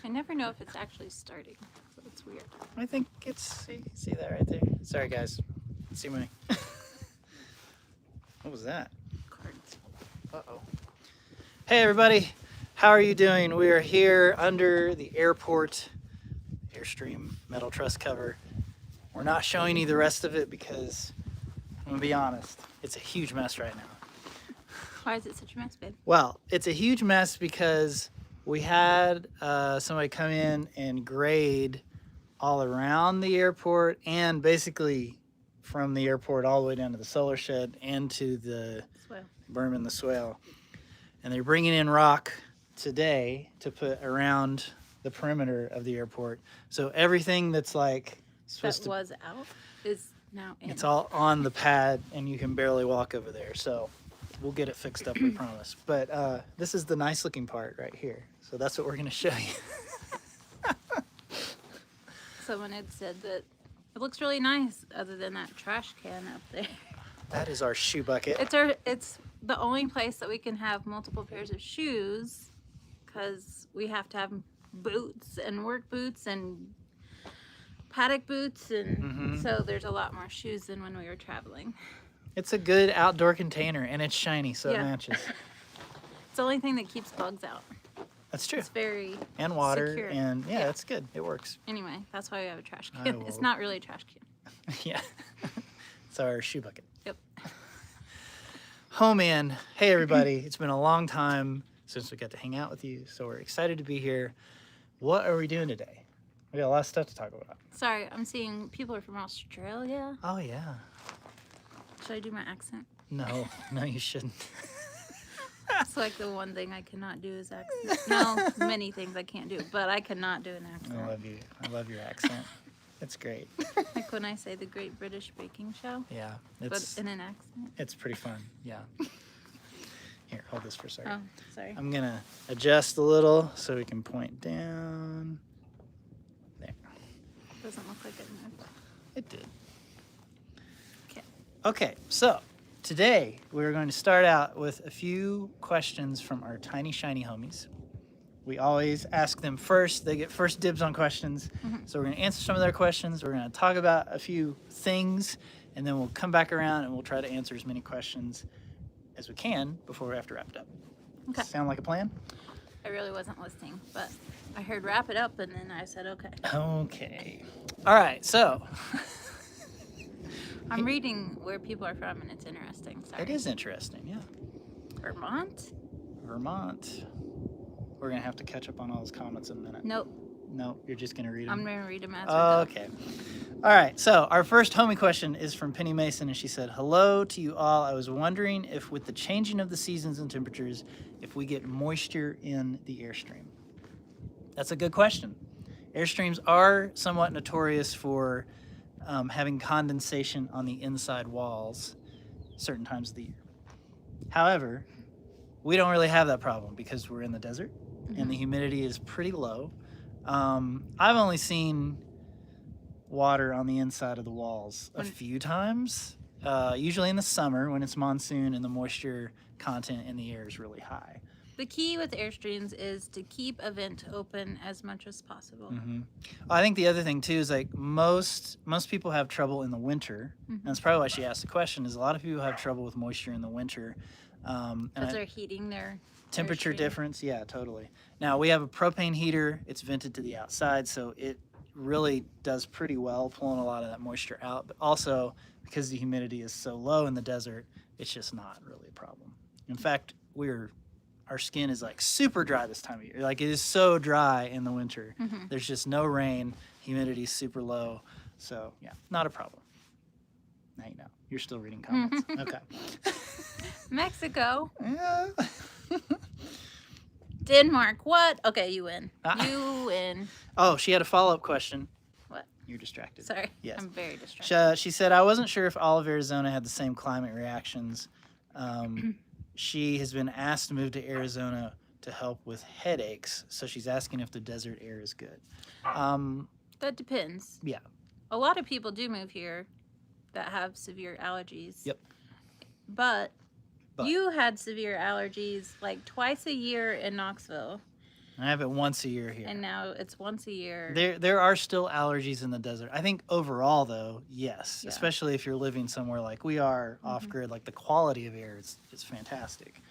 I never know if it's actually starting, so it's weird. I think it's, see that right there? Sorry, guys. See my. What was that? Cards. Uh-oh. Hey, everybody. How are you doing? We are here under the airport Airstream metal truss cover. We're not showing you the rest of it because, I'm going to be honest, it's a huge mess right now. Why is it such a mess, babe? Well, it's a huge mess because we had somebody come in and grade all around the airport and basically from the airport all the way down to the solar shed and to the Swell. berm and the swale. And they're bringing in rock today to put around the perimeter of the airport. So everything that's like supposed That was out is now in. it's all on the pad and you can barely walk over there. So we'll get it fixed up, we promise. But this is the nice looking part right here. So that's what we're going to show you. Someone had said that it looks really nice other than that trash can up there. That is our shoe bucket. It's the only place that we can have multiple pairs of shoes because we have to have boots and work boots and paddock boots, and so there's a lot more shoes than when we were traveling. It's a good outdoor container and it's shiny, so Yeah. it matches. It's the only thing that keeps bugs out. That's true. It's very And water secure. and yeah, Yeah. that's good. It works. Anyway, that's why we have a trash I can. It's will- not really a trash can. Yeah. It's our shoe bucket. Yep. Oh man. Hey everybody. It's been a long time since we got to hang out with you, so we're excited to be here. What are we doing today? We got a lot of stuff to talk about. Sorry, I'm seeing people are from Australia. Oh yeah. Should I do my accent? No, no you shouldn't. It's like the one thing I cannot do is accent. No, many things I can't do, but I cannot do an accent. I love you. I love your accent. It's great. Like when I say the Great British Baking Show, Yeah. but It's in an accent. it's pretty fun. Yeah. Here, hold this for a second. Oh, sorry. I'm gonna adjust a little so we can point down. There. Doesn't look like it moved. It did. Okay. Okay, so today we're going to start out with a few questions from our tiny shiny homies. We always ask them first. They get first dibs on questions. So we're going to answer some of their questions. We're going to talk about a few things, and then we'll come back around and we'll try to answer as many questions as we can before we have to wrap it up. Okay. Sound like a plan? I really wasn't listening, but I heard wrap it up, and then I said okay. Okay. All right, so I'm reading where people are from, and it's interesting. Sorry. it is interesting, yeah. Vermont? Vermont. We're going to have to catch up on all those comments in a minute. Nope. No, you're just going to read them? I'm going to read them as we go. Okay. All right. So our first homie question is from Penny Mason, and she said, "Hello to you all. I was wondering if, with the changing of the seasons and temperatures, if we get moisture in the airstream." That's a good question. Airstreams are somewhat notorious for having condensation on the inside walls certain times of the year. However, we don't really have that problem because we're in the desert and the humidity is pretty low. I've only seen water on the inside of the walls a few times, usually in the summer when it's monsoon and the moisture content in the air is really high. The key with Airstreams is to keep a vent open as much as possible. I think the other thing too is like most people have trouble in the winter, and that's probably why she asked the question. Is a lot of people have trouble with moisture in the winter, Because they're heating their temperature Airstream. difference. Yeah, totally. Now we have a propane heater. It's vented to the outside, so it really does pretty well pulling a lot of that moisture out. But also because the humidity is so low in the desert, it's just not really a problem. In fact, our skin is like super dry this time of year. Like it is so dry in the winter. There's just no rain. Humidity is super low. So yeah, not a problem. Now you know. You're still reading comments. Okay. Mexico. Yeah. Denmark. What? Okay, you win. Ah. You win. Oh, she had a follow-up question. What? You're distracted. Sorry. Yes. I'm very distracted. She said, I wasn't sure if all of Arizona had the same climate reactions. She has been asked to move to Arizona to help with headaches, so she's asking if the desert air is good. That depends. Yeah. A lot of people do move here that have severe allergies. Yep. But you had severe allergies like twice a year in Knoxville. I have it once a year here. and now it's once a year. There are still allergies in the desert. I think overall, though, yes, Yeah. especially if you're living somewhere like we are, off grid. Like the quality of air is fantastic.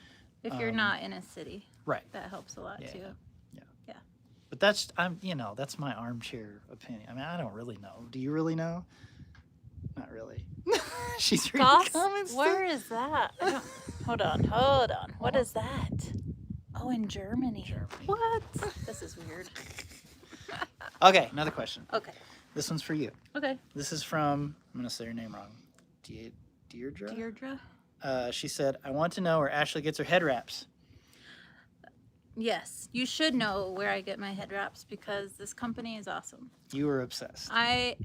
If you're not in a city, Right. that helps a lot Yeah. too. But that's my armchair opinion. I mean, I don't really know. Do you really know? Not really. She's reading Goss, comments. where is that? Hold on. What is that? Oh, in Germany. What? This is weird. Okay, another question. Okay. This one's for you. Okay. This is from, I'm going to say your name wrong. Deirdre? Deirdre? She said, I want to know where Ashley gets her head wraps. Yes, you should know where I get my head wraps because this company is awesome. You were obsessed. I've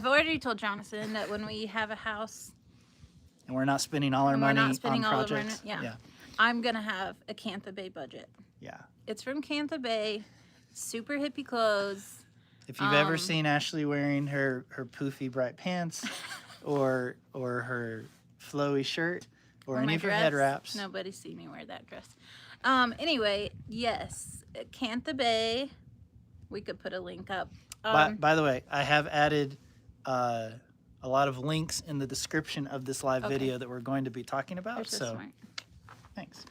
already told Jonathan that when we have a house, And we're not spending all our and we're money not spending on all of our projects. yeah. I'm gonna have a Cantha Bay budget. Yeah. It's from Cantha Bay, super hippie clothes. If you've ever seen Ashley wearing her poofy bright pants or her flowy shirt or any my of her dress. head wraps. Nobody's seen me wear that dress. Anyway, yes, Cantha Bay. We could put a link up. By the way, I have added a lot of links in the description of this live Okay. video that we're going to be talking about. You're so smart. Thanks.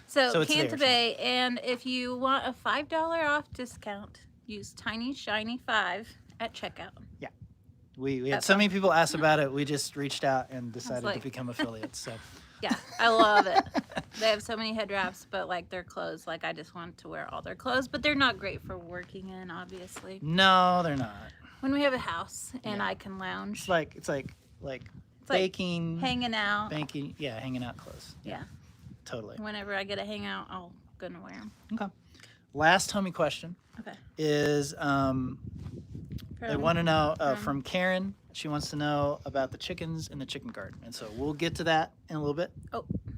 So it's there, Cantha Bay, and if you want a $5 off discount, use Tiny Shiny 5 at checkout. We had That's so all. many people ask about it. We just reached out and decided to like- become affiliates. So Yeah, I love it. They have so many head wraps, but like their clothes, like I just want to wear all their clothes, but they're not great for working in, obviously. no, they're not. When we have a house and Yeah. I can lounge, It's like like baking, hanging out. banking. Yeah, hanging out clothes. Yeah. Totally. Whenever I get to hang out, I'm gonna wear them. Okay. Last homie question Okay. is they want to know from- from Karen. She wants to know about the chickens in the chicken garden, and so we'll get to that in a little bit.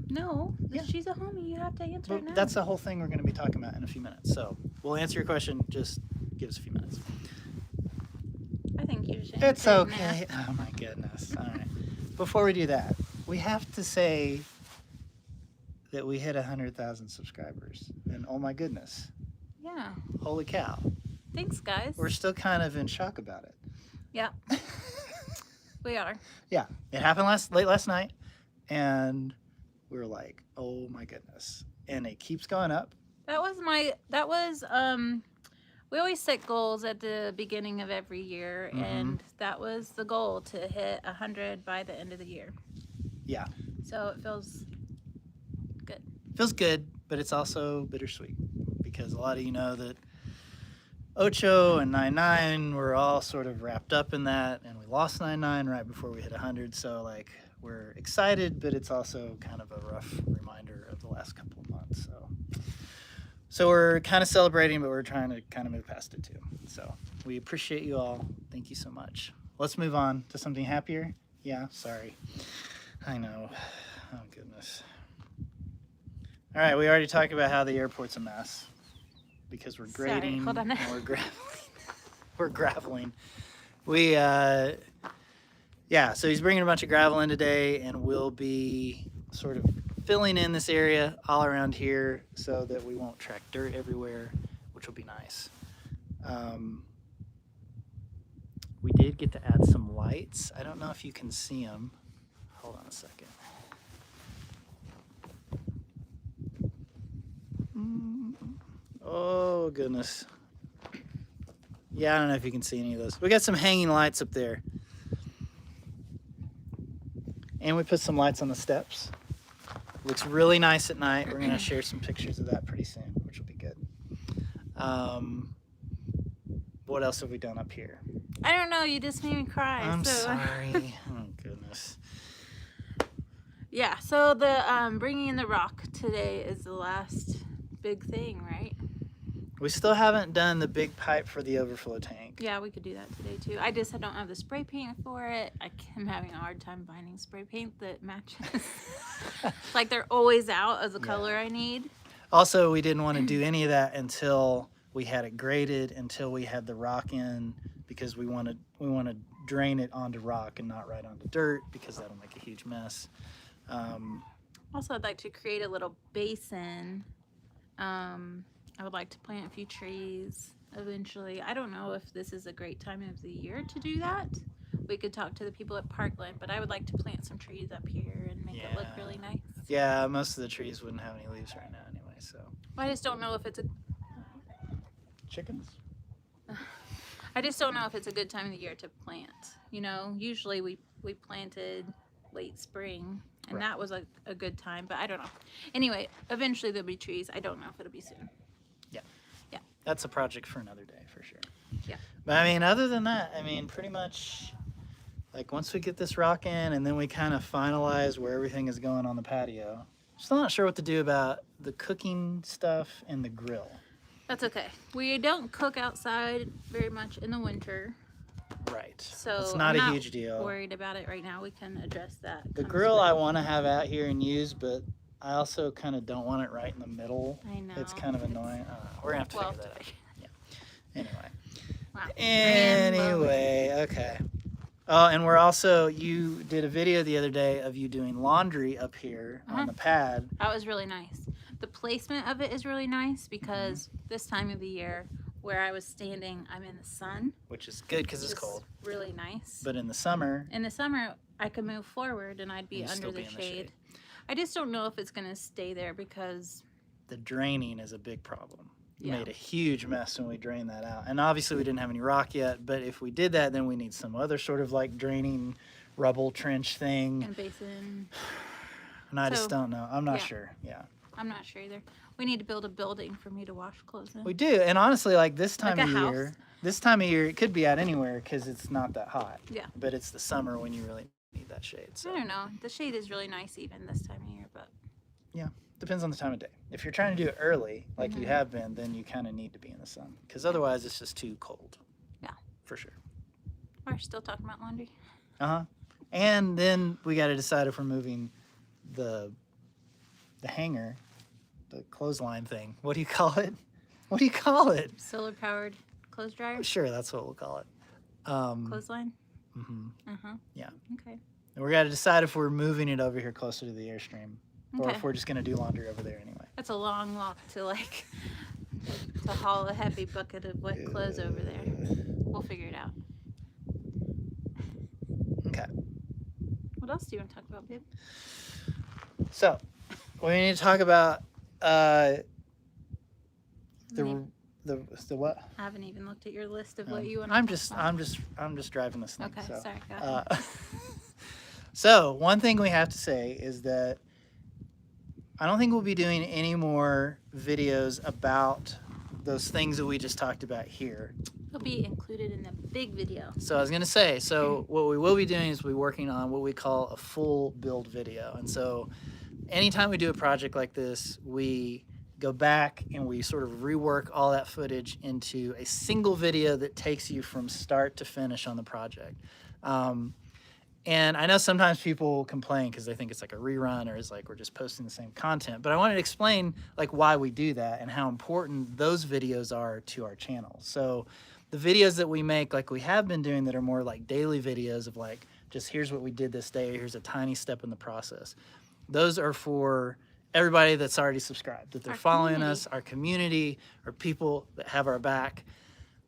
No, Yeah. she's a homie. You have to answer it But now. that's the whole thing we're going to be talking about in a few minutes. So we'll answer your question. Just give us a few minutes. I think you should. It's answer it okay. Oh my goodness. All right. Before we do that, we have to say that we hit 100,000 subscribers, and oh my goodness, now. Yeah. holy cow! Thanks, guys. We're still kind of in shock about it. Yeah. We are. Yeah, it happened late last night, and we were like, "Oh my goodness!" And it keeps going up. That was we always set goals at the beginning of every year, Mhm. and that was the goal, to hit 100 by the end of the year. Yeah. So it feels Feels good, but it's also bittersweet because a lot of you know that Ocho and 99 were all sort of wrapped up in that, and we lost 99 right before we hit 100. So like we're excited, but it's also kind of a rough reminder of the last couple of months. So we're kind of celebrating, but we're trying to kind of move past it too. So we appreciate you all. Thank you so much. Let's move on to something happier. Yeah, sorry. I know. Oh goodness. All right, we already talked about how the airport's a mess because we're Sorry, grading hold on. and we're graveling. We're graveling. We so he's bringing a bunch of gravel in today, and we'll be sort of filling in this area all around here so that we won't track dirt everywhere, which will be nice. We did get to add some lights. I don't know if you can see them. Hold on a second. Oh goodness. Yeah, I don't know if you can see any of those. We got some hanging lights up there. And we put some lights on the steps. Looks really nice at night. We're gonna share some pictures of that pretty soon, which will be good. What else have we done up here? I don't know. You just made me cry. I'm so. sorry. Oh goodness. Yeah. So the bringing in the rock today is the last big thing, right? We still haven't done the big pipe for the overflow tank. Yeah, we could do that today too. I just don't have the spray paint for it. I'm having a hard time finding spray paint that matches. Like they're always out of the color I need. Also, we didn't want to do any of that until we had it graded, until we had the rock in, because we want to drain it onto rock and not right onto dirt, because that'll make a huge mess. Also, I'd like to create a little basin I would like to plant a few trees eventually. I don't know if this is a great time of the year to do that. We could talk to the people at Parkland, but I would like to plant some trees up here and make it look Yeah. really nice. Yeah, most of the trees wouldn't have any leaves right now anyway, so. I just don't know if it's a Chickens? I just don't know if it's a good time of the year to plant. You know, usually we planted late spring, and Right. that was a good time, but I don't know. Anyway, eventually there'll be trees. I don't know if it'll be soon. That's a project for another day, for sure. Yeah. But I mean, other than that, I mean, pretty much, like, once we get this rocking and then we kind of finalize where everything is going on the patio, still not sure what to do about the cooking stuff and the grill. That's okay. We don't cook outside very much in the winter, Right. so It's not I'm a huge deal. worried about it right now. We can address that. The come grill I spring. want to have out here and use, but I also kind of don't want it right in the middle. I know. It's kind of annoying. I don't know. We're going to have to figure that out. Yeah. Anyway. Wow. Anyway, okay. Oh, and we're also, you did a video the other day of you doing laundry up here on the pad. That was really nice. The placement of it is really nice because this time of the year where I was standing, I'm in the sun. Which is good because it's which is cold. Really nice. But in the summer, In the summer, I could move forward and I'd be You'd under still the be in the shade. shade. I just don't know if it's going to stay there because the draining is a big problem. We Yeah. made a huge mess when we drained that out. And obviously we didn't have any rock yet, but if we did that, then we need some other sort of like draining rubble trench thing. in basin, And I just So, don't know. I'm not yeah. sure. Yeah. I'm not sure either. We need to build a building for me to wash clothes in. We do. And honestly, like this time Like of a year, house? it could be out anywhere because it's not that hot. Yeah. But it's the summer when you really need that shade. So I don't know. The shade is really nice even this time of year, but depends on the time of day. If you're trying to do it early, like you Mhm. have been, then you kind of need to be in the sun because otherwise it's just too cold. Yeah. For sure. we're still talking about laundry. Uh-huh. And then we got to decide if we're moving the hanger, the clothesline thing. What do you call it? What do you call it? Solar powered clothes dryer, Sure, that's what we'll call it. clothesline. Mhm. Yeah. Okay. And we got to decide if we're moving it over here closer to the Airstream or Okay. if we're just going to do laundry over there anyway. That's a long walk to like to haul a heavy bucket of wet clothes over there. We'll figure it out. Okay. What else do you want to talk about, babe? So, we need to talk about the I the what? haven't even looked at your list of what you want. I'm just driving this thing. Okay, so. sorry. Go ahead. So one thing we have to say is that I don't think we'll be doing any more videos about those things that we just talked about here. It'll be included in the big video. So I was going to say, so what we will be doing is we're working on what we call a full build video. And so anytime we do a project like this, we go back and we sort of rework all that footage into a single video that takes you from start to finish on the project. And I know sometimes people complain because they think it's like a rerun or it's like we're just posting the same content. But I wanted to explain like why we do that and how important those videos are to our channel. So the videos that we make, like we have been doing, that are more like daily videos of like, just here's what we did this day, here's a tiny step in the process. Those are for everybody that's already subscribed, that they're Our following community. us, our community, or people that have our back.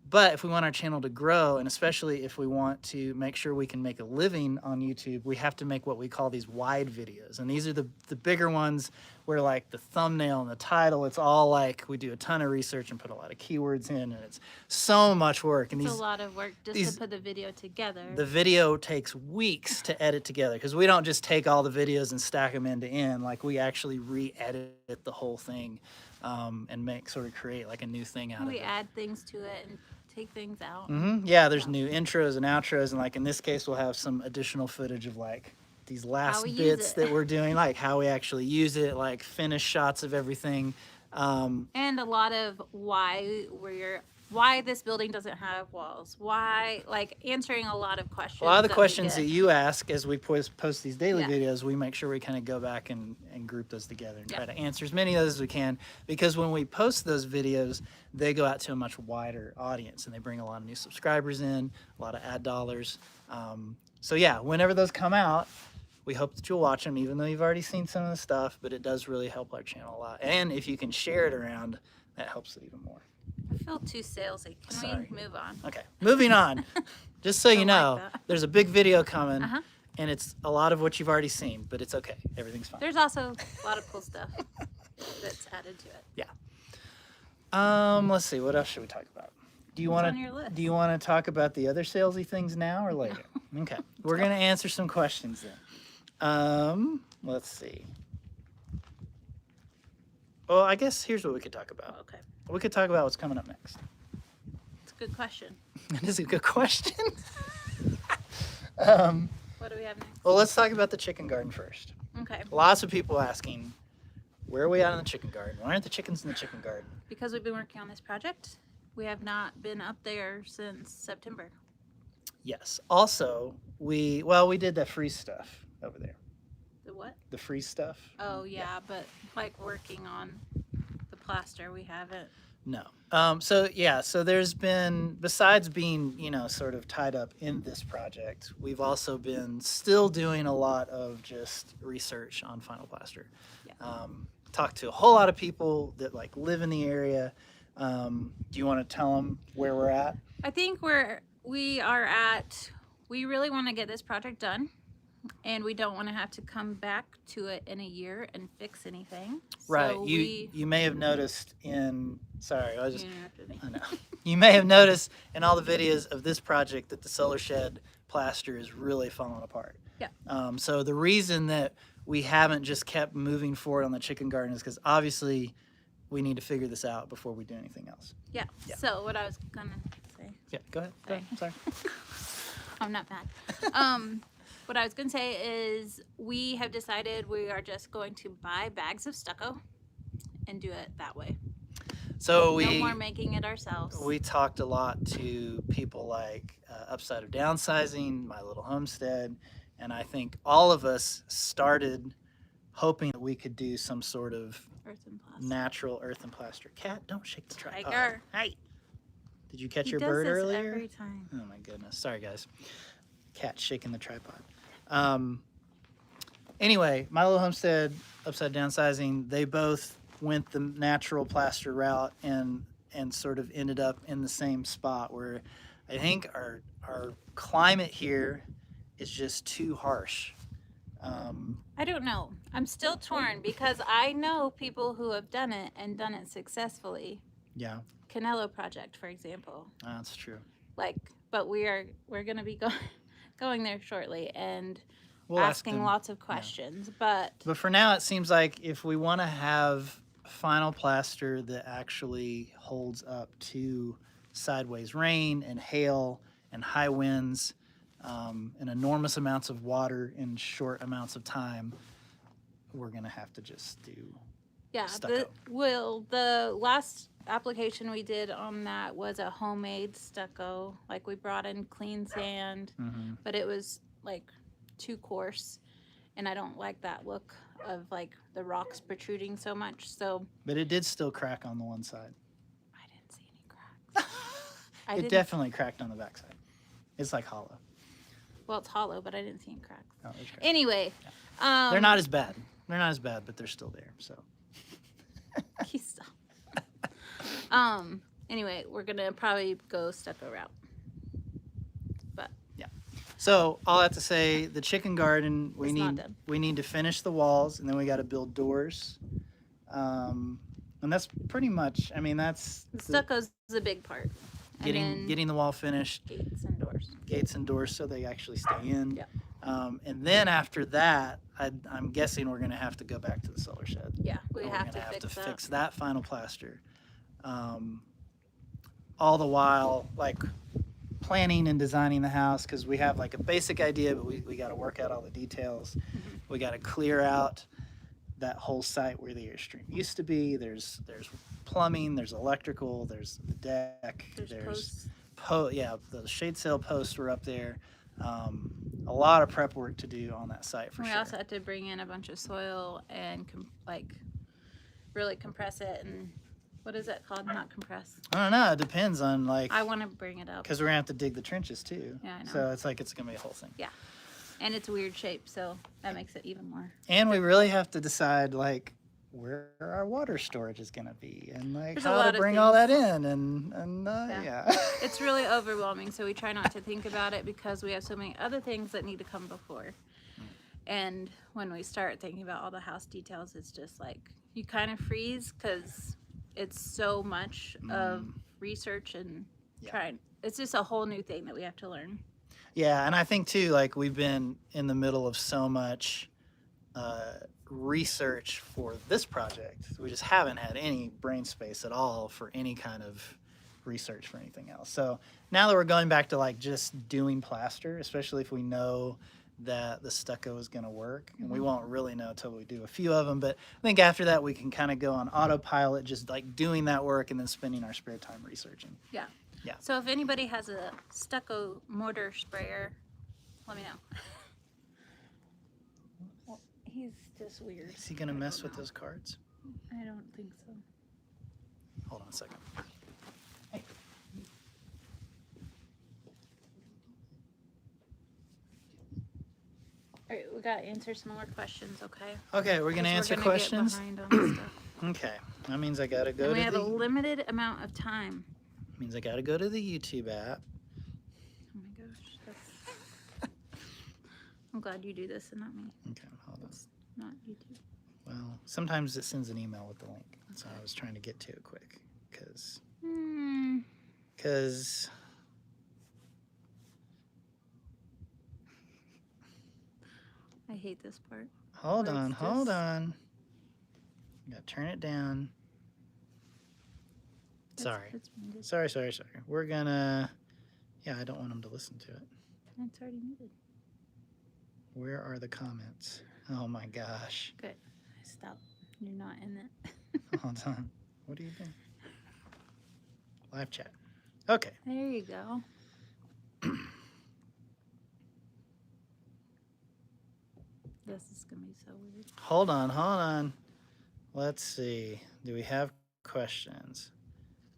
But if we want our channel to grow, and especially if we want to make sure we can make a living on YouTube, we have to make what we call these wide videos. And these are the bigger ones where like the thumbnail and the title, it's all like we do a ton of research and put a lot of keywords in, and it's so much work. And It's these a lot of work just these- to put the video together. the video takes weeks to edit together because we don't just take all the videos and stack them end to end. Like we actually re-edit the whole thing and sort of create like a new thing out of we it. add things to it and take things out. Yeah, there's new intros and outros, and like in this case, we'll have some additional footage of like these last we use bits it. that we're doing, like how we actually use it, like finished shots of everything. And a lot of why this building doesn't have walls. Why, like answering a lot of questions. A lot of the that we questions get. that you ask as we post these daily Yeah. videos, we make sure we kind of go back and group those together and try Yeah. to answer as many of those as we can. Because when we post those videos, they go out to a much wider audience and they bring a lot of new subscribers in, a lot of ad dollars. So yeah, whenever those come out, we hope that you'll watch them, even though you've already seen some of the stuff, but it does really help our channel a lot. And if you can share it around, that helps it even more. I feel too salesy. Can Sorry. we move on? Okay, moving on. Just so you Don't know, like that. there's a big video coming, Uh-huh. and it's a lot of what you've already seen, but it's okay. Everything's fine. There's also a lot of cool stuff that's added to it. Let's see. What else should we talk about? Do you What's want on your list? to? Do you want to talk about the other salesy things now or later? Okay, we're gonna answer some questions then. Let's see. Well, I guess here's what we could talk about. Okay. We could talk about what's coming up next. It's a good question. That is a good question. What do we have next? Well, let's talk about the chicken garden first. Okay. Lots of people asking, where are we at in the chicken garden? Why aren't the chickens in the chicken garden? Because we've been working on this project, we have not been up there since September. Yes. Also, we did that free stuff over there. The what? The free stuff. Oh, yeah, but like working on the plaster, we haven't. No. So there's been, besides being, sort of tied up in this project, we've also been still doing a lot of just research on final plaster. Yeah. Talked to a whole lot of people that like live in the area. Do you want to tell them where we're at? I think we really want to get this project done, and we don't want to have to come back to it in a year and fix anything. Right. So You may have noticed in, sorry, I just, You interrupted me. I know. You may have noticed in all the videos of this project that the solar shed plaster is really falling apart. Yeah. So the reason that we haven't just kept moving forward on the chicken garden is because obviously we need to figure this out before we do anything else. Yeah. Yeah. So what I was gonna say. Yeah, go ahead. Go ahead. Sorry. I'm not mad. What I was going to say is we have decided we are just going to buy bags of stucco and do it that way. So No more making it ourselves. we talked a lot to people like Upside of Downsizing, My Little Homestead, and I think all of us started hoping that we could do some sort of Earth and plaster. natural earth and plaster. Cat, don't shake the tripod. Tiger. Hey. Did you catch He your does bird this earlier? every time. Oh my goodness. Sorry guys. Cat shaking the tripod. Anyway, My Little Homestead, Upside Downsizing, they both went the natural plaster route and sort of ended up in the same spot where I think our climate here is just too harsh. I don't know. I'm still torn because I know people who have done it and done it successfully. Yeah, Canelo Project, for example. that's true. But we're going to be going there shortly and We'll ask asking them. lots of questions. But But for now, it seems like if we want to have final plaster that actually holds up to sideways rain and hail and high winds and enormous amounts of water in short amounts of time, we're going to have to just do yeah, stucco. the last application we did on that was a homemade stucco. Like we brought in clean sand, Mhm. but it was like too coarse, and I don't like that look of like the rocks protruding so much. So But it did still crack on the one side. I didn't see any cracks. I It didn't- definitely cracked on the backside. It's like hollow. Well, it's hollow, but I didn't see any cracks. Oh, there's cracks. Anyway, They're not as bad. They're not as bad, but they're still there. So He's still. Anyway, we're gonna probably go stucco route. So all I have to say, the chicken garden, It's not done. we need to finish the walls, and then we got to build doors, and that's pretty much. I mean, that's The stucco's the big part. And then getting the wall finished, gates and doors. gates and doors, so they actually stay in. Yeah. And then after that, I'm guessing we're gonna have to go back to the solar shed. Yeah, we And have we're to gonna have fix to that. fix that final plaster. All the while, like planning and designing the house, because we have like a basic idea, but we got to work out all the details. Mm-hmm. We got to clear out that whole site where the Airstream used to be. There's plumbing, there's electrical, there's the deck, There's posts. The shade sail posts were up there. A lot of prep work to do on that site for We sure. also had to bring in a bunch of soil and really compress it. And what is that called? Not compress. I don't know. It depends on like, I want to bring it up. because we're gonna have to dig the trenches too. Yeah, I know. So it's gonna be a whole thing. And it's a weird shape, so that makes it even more. And we really have to decide, like, where our water storage is going to be and like There's a how lot to of bring all that things. in and yeah. It's really overwhelming, so we try not to think about it because we have so many other things that need to come before. And when we start thinking about all the house details, it's just like you kind of freeze because it's so much of research and trying. It's just a whole new thing that we have to learn. Yeah, and I think too, like we've been in the middle of so much research for this project. We just haven't had any brain space at all for any kind of research for anything else. So now that we're going back to like just doing plaster, especially if we know that the stucco is going to work, and we won't really know until we do a few of them, but I think after that we can kind of go on autopilot, just like doing that work and then spending our spare time researching. Yeah. Yeah. So if anybody has a stucco mortar sprayer, let me know. Well, he's just weird. Is he going to mess with those cards? I don't think so. Hold on a second. Hey. All right, we got to answer some more questions, okay? Okay, we're going to answer questions. Get behind on stuff. Okay, that means I got to go And to we have a the limited amount of time. means I got to go to the YouTube app. Oh my gosh, that's... I'm glad you do this and not me. Okay, hold on. It's not YouTube. Well, sometimes it sends an email with the link, so I was trying to get to it quick because I hate this part. hold Where on, it's hold just- on. You gotta turn it down. Sorry. Sorry. We're gonna. Yeah, I don't want them to listen to it. It's already muted. Where are the comments? Oh my gosh. Good. Stop. You're not in it. Hold on. What are you doing? Live chat. Okay. There you go. This is gonna be so weird. Hold on. Let's see. Do we have questions?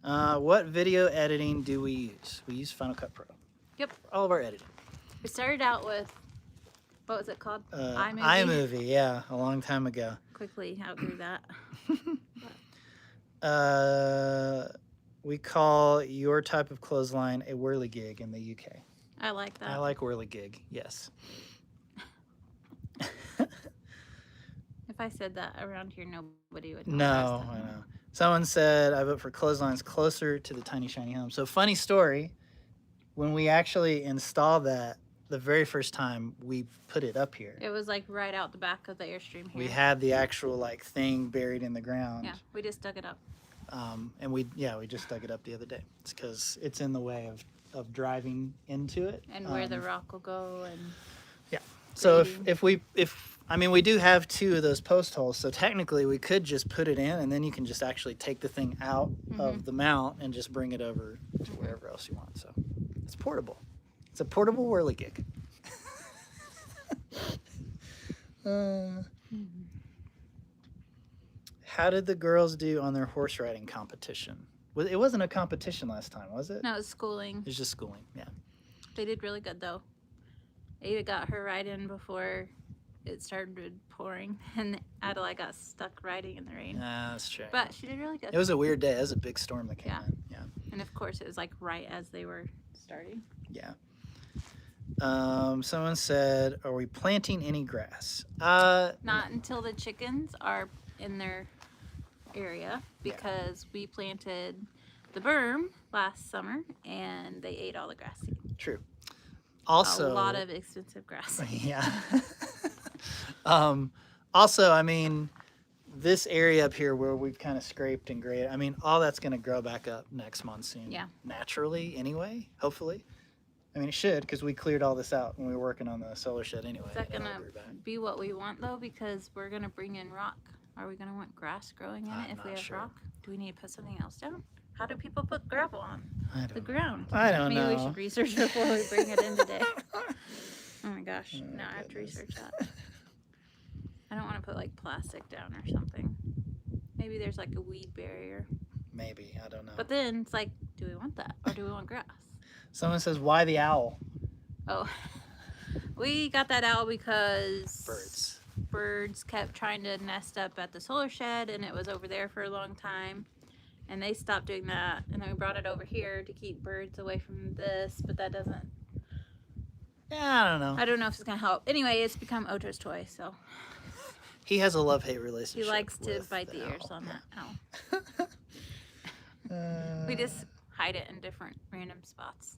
What video editing do we use? We use Final Cut Pro. Yep. For all of our editing. We started out with, what was it called? iMovie, yeah, a long time ago. Quickly outgrew that. We call your type of clothesline a whirligig in the UK. I like that. I like whirligig, yes. If I said that around here, nobody would know. No, I know. Someone said I vote for clotheslines closer to the tiny shiny home. So funny story, when we actually installed that the very first time, we put it up here. It was like right out the back of the Airstream here. We had the actual like thing buried in the ground. Yeah, we just dug it up. And we just dug it up the other day. It's because it's in the way of driving into it. And where the rock will go and... Yeah. So grading. if I mean, we do have 2 of those post holes, so technically we could just put it in and then you can just actually take the thing out of the mount and just bring it over to wherever else you want. So it's portable. It's a portable whirligig. How did the girls do on their horse riding competition? It wasn't a competition last time, was it? No, it was schooling. It was just schooling, yeah. They did really good, though. Ada got her ride in before it started pouring, and Adelaide got stuck riding in the rain. That's true. But she did really good. It was a weird day. It was a big storm that came in. Yeah. And of course, it was like right as they were starting. Yeah. Someone said, "Are we planting any grass?" Not until the chickens are in their area, because we planted the berm last summer and they ate all the grass seed. True. Also, a lot of expensive grass. Yeah. Also, I mean, this area up here where we've kind of scraped and graded, I mean, all that's going to grow back up next monsoon. Yeah. Naturally, anyway, hopefully. I mean, it should, because we cleared all this out when we were working on the solar shed anyway. Is that going to be what we want, though? Because we're going to bring in rock. Are we going to want grass growing in it if we have rock? Do we need to put something else down? How do people put gravel on the ground? I don't know. Maybe we should research before we bring it in today. Oh my gosh, now I have to research that. I don't want to put like plastic down or something. Maybe there's like a weed barrier. Maybe, I don't know. But then it's like, do we want that or do we want grass? Someone says, why the owl? Oh, we got that owl because... Birds. birds kept trying to nest up at the solar shed, and it was over there for a long time. And they stopped doing that, and then we brought it over here to keep birds away from this, but that doesn't. Yeah, I don't know. I don't know if it's gonna help. Anyway, it's become Ocho's toy, so He has a love-hate relationship. he likes to with bite the ears on that owl. Uh, We just hide it in different random spots.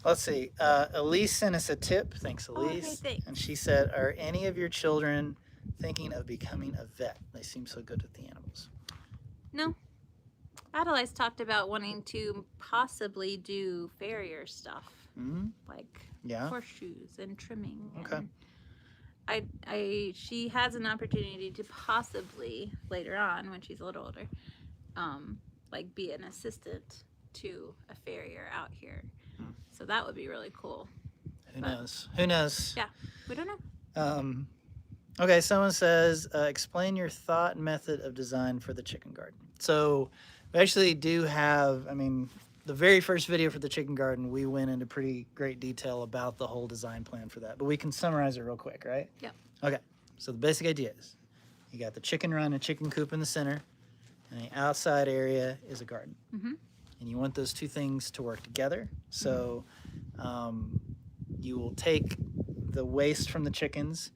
Let's see. Elise sent us a tip. Thanks, Elise. Okay, thanks. And she said, "Are any of your children thinking of becoming a vet? They seem so good with the animals." No. Adelaide's talked about wanting to possibly do farrier stuff, like Yeah. horseshoes and trimming. Okay. And she has an opportunity to possibly later on, when she's a little older, like be an assistant to a farrier out here. So that would be really cool. Who knows? Who knows? Yeah, we don't know. Okay, someone says, explain your thought and method of design for the chicken garden. So we actually do have, I mean, the very first video for the chicken garden, we went into pretty great detail about the whole design plan for that. But we can summarize it real quick, right? Yep. Okay, so the basic idea is you got the chicken run and chicken coop in the center, and the outside area is a garden. And you want those two things to work together. So you will take the waste from the chickens,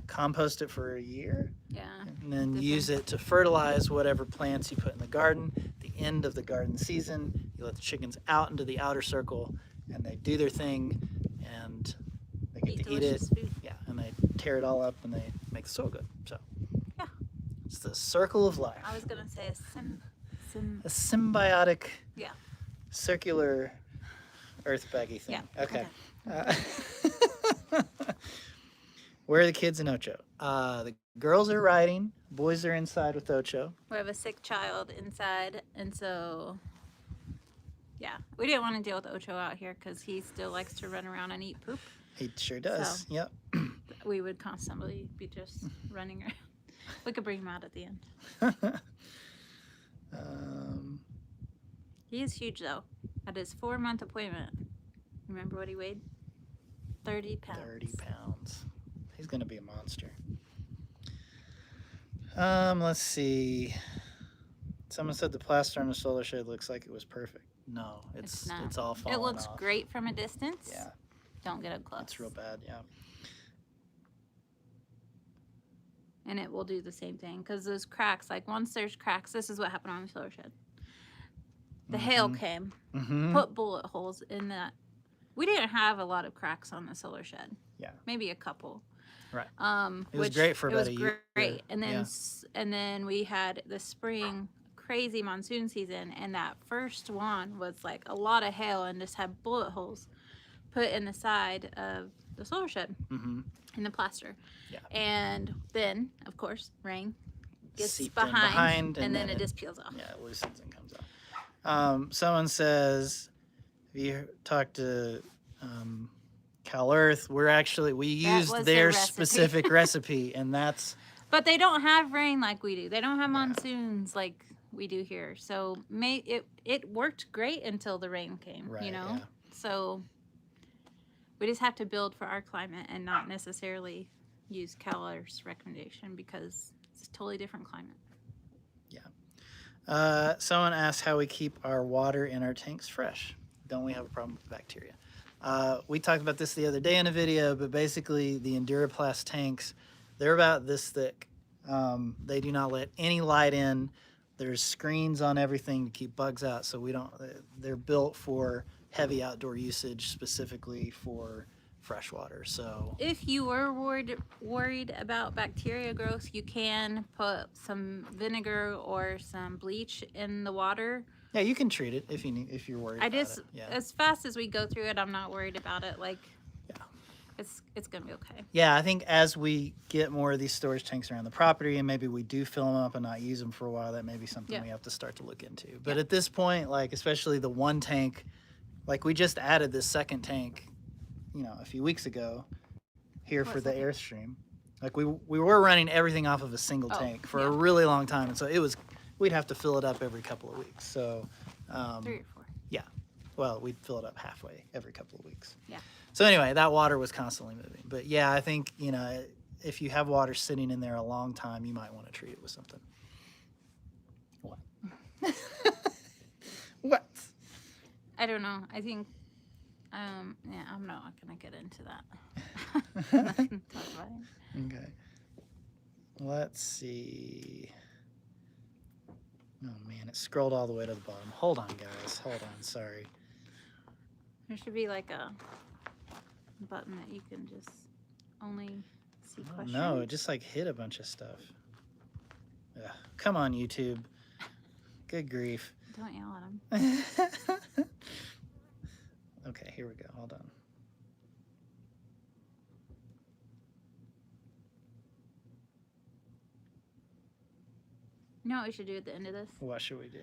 compost it for a year, and then use it to fertilize whatever plants you put in the garden. At the end of the garden season, you let the chickens out into the outer circle, and they do their thing, and they get to eat it. Food. Yeah, and they tear it all up, and they make the soil good. So yeah, it's the circle of life. I was gonna say A symbiotic, yeah, circular, earth baggy thing. Yeah. Okay. Where are the kids in Ocho? The girls are riding. Boys are inside with Ocho. we have a sick child inside, and so yeah, we didn't want to deal with Ocho out here because he still likes to run around and eat poop. He sure does. So, yep. We would constantly be just running around. We could bring him out at the end. He is huge though. At his 4-month appointment, remember what he weighed? 30 pounds. 30 pounds. He's going to be a monster. Let's see. Someone said the plaster on the solar shed looks like it was perfect. No, it's not. all falling It looks off. great from a distance. Yeah. Don't get up close. It's real bad, yeah. And it will do the same thing because those cracks, like once there's cracks, this is what happened on the solar shed. The hail came, put bullet holes in that. We didn't have a lot of cracks on the solar shed. Yeah. Maybe a couple. Right. It was great for about a year. Great. And then and then we had the spring crazy monsoon season, and that first one was like a lot of hail and just had bullet holes put in the side of the solar shed in the plaster. Yeah. And then, of course, rain gets behind and then it just peels off. Yeah, it loosens and comes off. Someone says, have you talked to Cal Earth? We used their specific recipe, and that's... But they don't have rain like we do. They don't have monsoons like we do here. So it worked great until the rain came, right, you know? Yeah. So we just have to build for our climate and not necessarily use Cal Earth's recommendation because it's a totally different climate. Someone asked how we keep our water in our tanks fresh. Don't we have a problem with bacteria? We talked about this the other day in a video, but basically the Enduraplast tanks, they're about this thick. They do not let any light in. There's screens on everything to keep bugs out, so they're built for heavy outdoor usage, specifically for fresh water. So if you were worried about bacteria growth, you can put some vinegar or some bleach in the water. Yeah, you can treat it if you're worried about it. Yeah. As fast as we go through it, I'm not worried about it. Like, yeah, it's gonna be okay. Yeah, I think as we get more of these storage tanks around the property and maybe we do fill them up and not use them for a while, that may be something we have to start to look into. But at this point, like especially the one tank, like we just added this second tank, a few weeks ago here for the Airstream. Like we were running everything off of a single tank for a really long time, and so we'd have to fill it up every couple of weeks. So 3 or 4. Yeah. Well, we'd fill it up halfway every couple of weeks. Yeah. So anyway, that water was constantly moving. But yeah, I think, you know, if you have water sitting in there a long time, you might want to treat it with something. What? What? I don't know. I think, yeah, I'm not going to get into that. Nothing to talk about it. Okay. Let's see. Oh man, it scrolled all the way to the bottom. Hold on, guys. Hold on. Sorry. There should be like a button that you can just only see Oh, questions. no, it just like hit a bunch of stuff. Ugh, come on, YouTube. Good grief. Don't yell at him. Okay, here we go. Hold on. You know what we should do at the end of this? What should we do?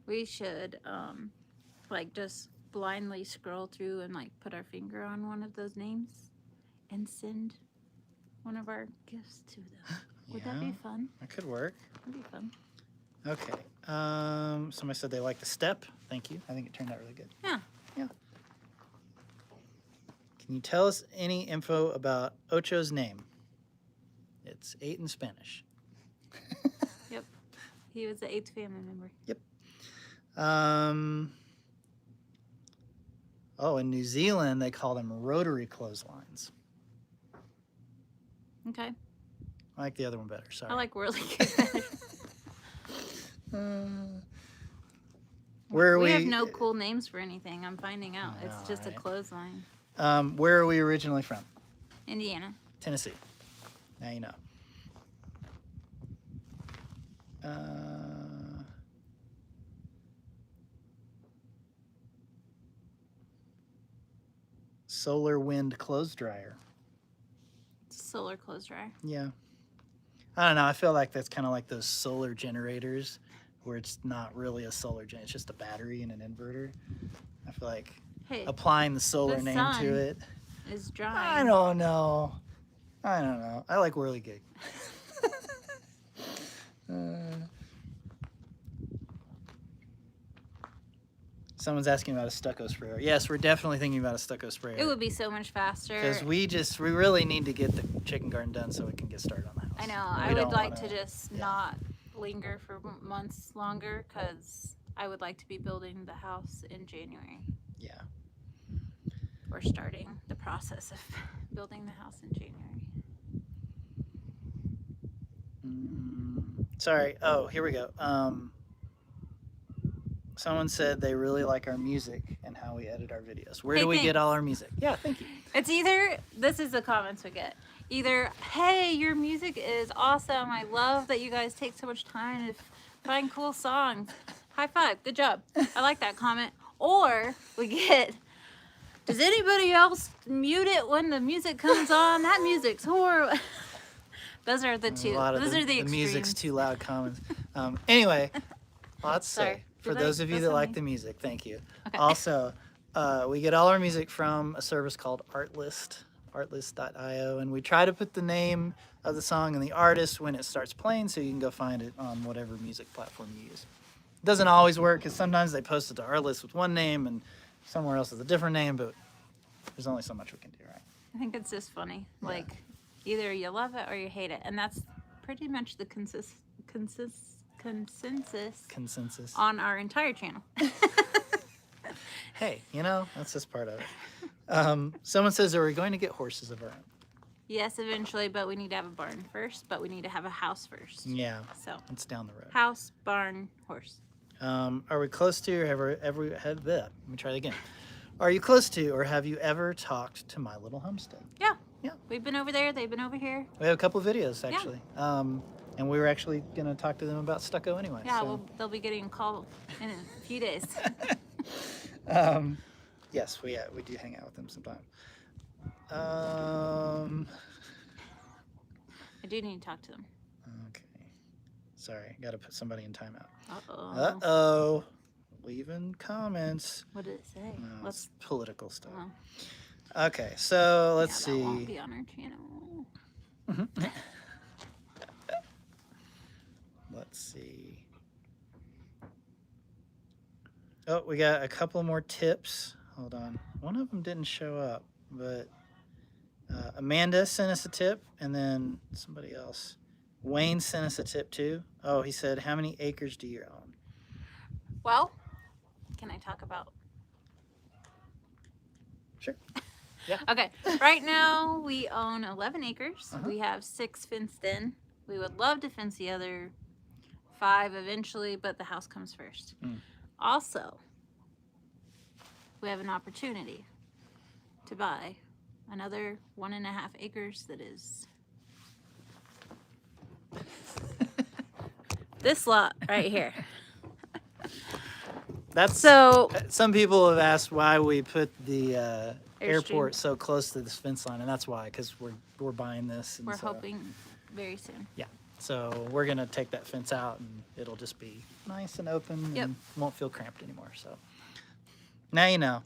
We should like just blindly scroll through and like put our finger on one of those names and send one of our gifts to them. Would that be fun? That could work. That'd be fun. Okay. Somebody said they like the step. Thank you. I think it turned out really good. Yeah. Yeah. Can you tell us any info about Ocho's name? It's 8 in Spanish. Yep. He was the 8th family member. Oh, in New Zealand, they call them rotary clotheslines. Okay. I like the other one better. Sorry. I like whirly good. Where are we have no cool names for anything. I'm finding out. I know, It's just right? a clothesline. Where are we originally from? Indiana. Tennessee. Now you know. Solar wind clothes dryer. Solar clothes dryer. Yeah. I don't know. I feel like that's kind of like those solar generators where it's not really a solar gen. It's just a battery and an inverter. I feel like Hey, applying the solar the name sun to it. is drying. I don't know. I like whirligig. Someone's asking about a stucco sprayer. Yes, we're definitely thinking about a stucco sprayer. It would be so much faster. Because we really need to get the chicken garden done so we can get started on the house. I know. We I would don't like wanna- to just not linger for months longer because I would like to be building the house in January. Yeah. We're starting the process of building the house in January. Sorry. Oh, here we go. Someone said they really like our music and how we edit our videos. Where Hey, do we get thanks. all our music? Yeah, thank you. It's either, this is the comments we get. Either, hey, your music is awesome. I love that you guys take so much time to find cool songs. High five. Good job. I like that comment. Or we get, does anybody else mute it when the music comes on? That music's horrible. Those are the two. A lot of Those are the the music's extremes. too loud comments. Anyway, lots to Sorry. say. For Did I- those of you that's that on like me. the music, thank you. Okay. Also, we get all our music from a service called Artlist, artlist.io, and we try to put the name of the song and the artist when it starts playing so you can go find it on whatever music platform you use. It doesn't always work because sometimes they post it to Artlist with one name and somewhere else is a different name, but there's only so much we can do, right? I think it's just funny. Yeah. Like, either you love it or you hate it. And that's pretty much the consensus Consensus. on our entire channel. Hey, that's just part of it. Someone says, are we going to get horses of our own? Yes, eventually, but we need to have a barn first, but we need to have a house first. Yeah, So, it's down the road. house, barn, horse. Are we close to, or have we ever had that? Let me try that again. Are you close to, or have you ever talked to My Little Homestead? Yeah. Yeah. We've been over there. They've been over here. We have a couple of videos, actually. And we were actually going to talk to them about stucco anyway. Yeah, so. well, they'll be getting a call in a few days. Yes, we do hang out with them sometimes. I do need to talk to them. Okay. Sorry, got to put somebody in timeout. Uh-oh. Uh-oh. Leaving comments. What did it say? No, it's political stuff. Oh. Okay, so let's Yeah, see. that won't be on our channel. Let's see. Oh, we got a couple more tips. Hold on. One of them didn't show up, but Amanda sent us a tip, and then somebody else. Wayne sent us a tip too. Oh, he said, "How many acres do you own?" Well, can I talk about? Sure. Yeah. Okay. Right now we own 11 acres. Uh-huh. We have 6 fenced in. We would love to fence the other 5 eventually, but the house comes first. Also, we have an opportunity to buy another 1.5 acres that is this lot right here. That's So some people have asked why we put the airport Airstream. so close to this fence line, and that's why, because we're buying this. And We're so, hoping very soon. Yeah. So we're gonna take that fence out, and it'll just be nice and open, Yep. and won't feel cramped anymore. So now you know.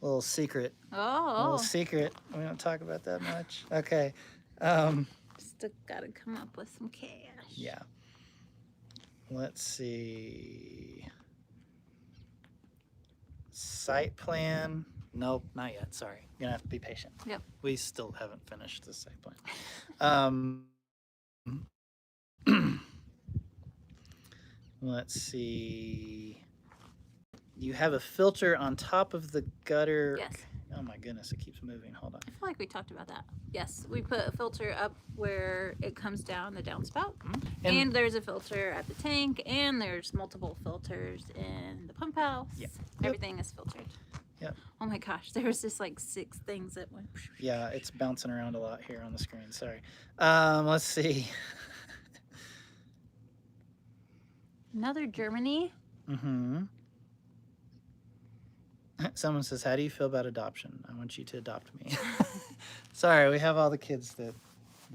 Little secret. Little Oh, secret. We don't talk about that much. Okay. still gotta come up with some cash. Yeah. Let's see. Site plan. Nope, not yet. Sorry. You're gonna have to be patient. Yep. We still haven't finished the site plan. Let's see. You have a filter on top of the gutter. Yes. Oh my goodness, it keeps moving. Hold on. I feel like we talked about that. Yes, we put a filter up where it comes down the downspout. And there's a filter at the tank, and there's multiple filters in the pump house. Yeah. Everything is filtered. Yep. Oh my gosh, there was just like 6 things that went. Yeah, it's bouncing around a lot here on the screen. Sorry. Let's see. Another Germany. Mm-hmm. Someone says, "How do you feel about adoption? I want you to adopt me." Sorry, we have all the kids that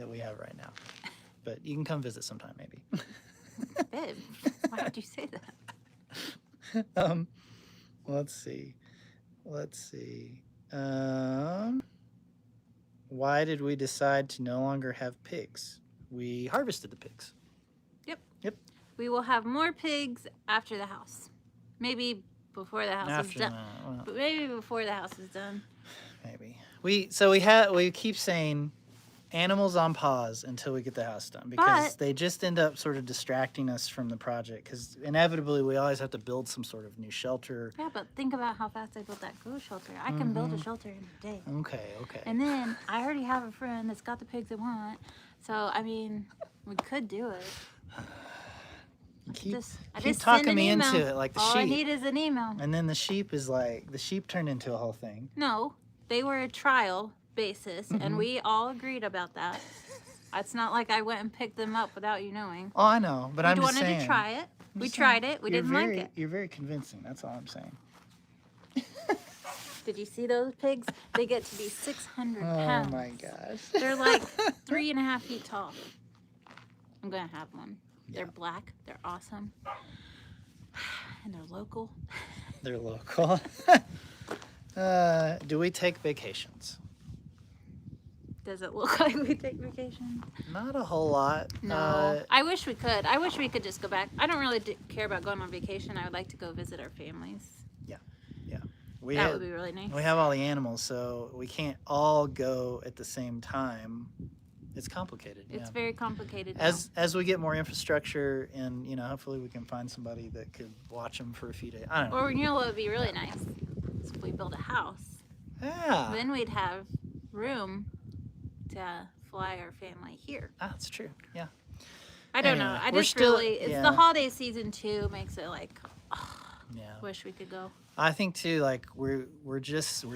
we have right now, but you can come visit sometime, maybe. Babe, why did you say that? Let's see. Why did we decide to no longer have pigs? We harvested the pigs. Yep. We will have more pigs after the house. Maybe before the house is done. Well, But maybe before the house is done. maybe. We keep saying animals on pause until we get the house done, because they just end up sort of distracting us from the project, because inevitably we always have to build some sort of new shelter. Yeah, but think about how fast I built that ghost shelter. I can build a shelter in a day. Okay. And then I already have a friend that's got the pigs I want. So, I mean, we could do it. Keep I just talking send an me email. into it, like the All sheep. I need is an email. And then the sheep turned into a whole thing. No, they were a trial basis, and we all agreed about that. It's not like I went and picked them up without you knowing. Oh, I know, but I'm just saying. We wanted to try it. We tried it. We didn't like it. You're very convincing. That's all I'm saying. Did you see those pigs? They get to be 600 pounds. Oh my gosh. They're like 3.5 feet tall. I'm gonna have one. They're Yeah. black. They're awesome. And they're local. They're local. Do we take vacations? Does it look like we take vacations? Not a whole lot. No. I wish we could. I wish we could just go back. I don't really care about going on vacation. I would like to go visit our families. That would be really nice. We have all the animals, so we can't all go at the same time. It's complicated. It's very complicated now. As we get more infrastructure, and hopefully we can find somebody that could watch them for a few days. I don't know. Or what would be really nice is if we build a house. Yeah. Then we'd have room to fly our family here. That's true. Yeah. I don't know. Anyway, I we're just still- really, it's yeah. the holiday season too, makes it like, Yeah. wish we could go. I think too, like we're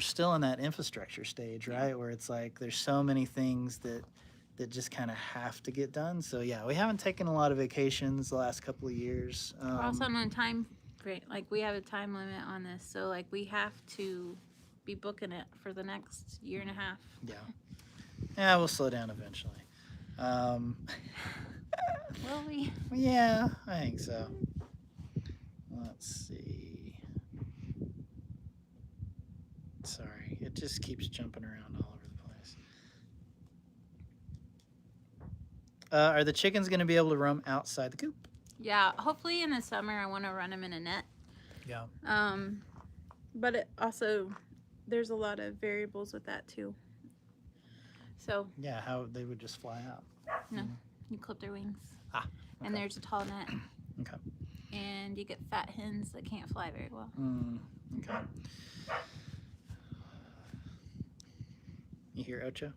still in that infrastructure stage, right? Where it's like there's so many things that just kind of have to get done. So yeah, we haven't taken a lot of vacations the last couple of years. We're also on a time frame, like we have a time limit on this, so like we have to be booking it for the next 1.5 years. Yeah, we'll slow down eventually. Will we? Yeah, I think so. Let's see. Sorry, it just keeps jumping around all over the place. Are the chickens going to be able to roam outside the coop? Yeah, hopefully in the summer I want to run them in a net. Yeah. But it also, there's a lot of variables with that too. So Yeah, how they would just fly out. no, Mm. you clip their wings, Ah, and okay. there's a tall net, Okay. and you get fat hens that can't fly very well. Okay. You hear Ocho?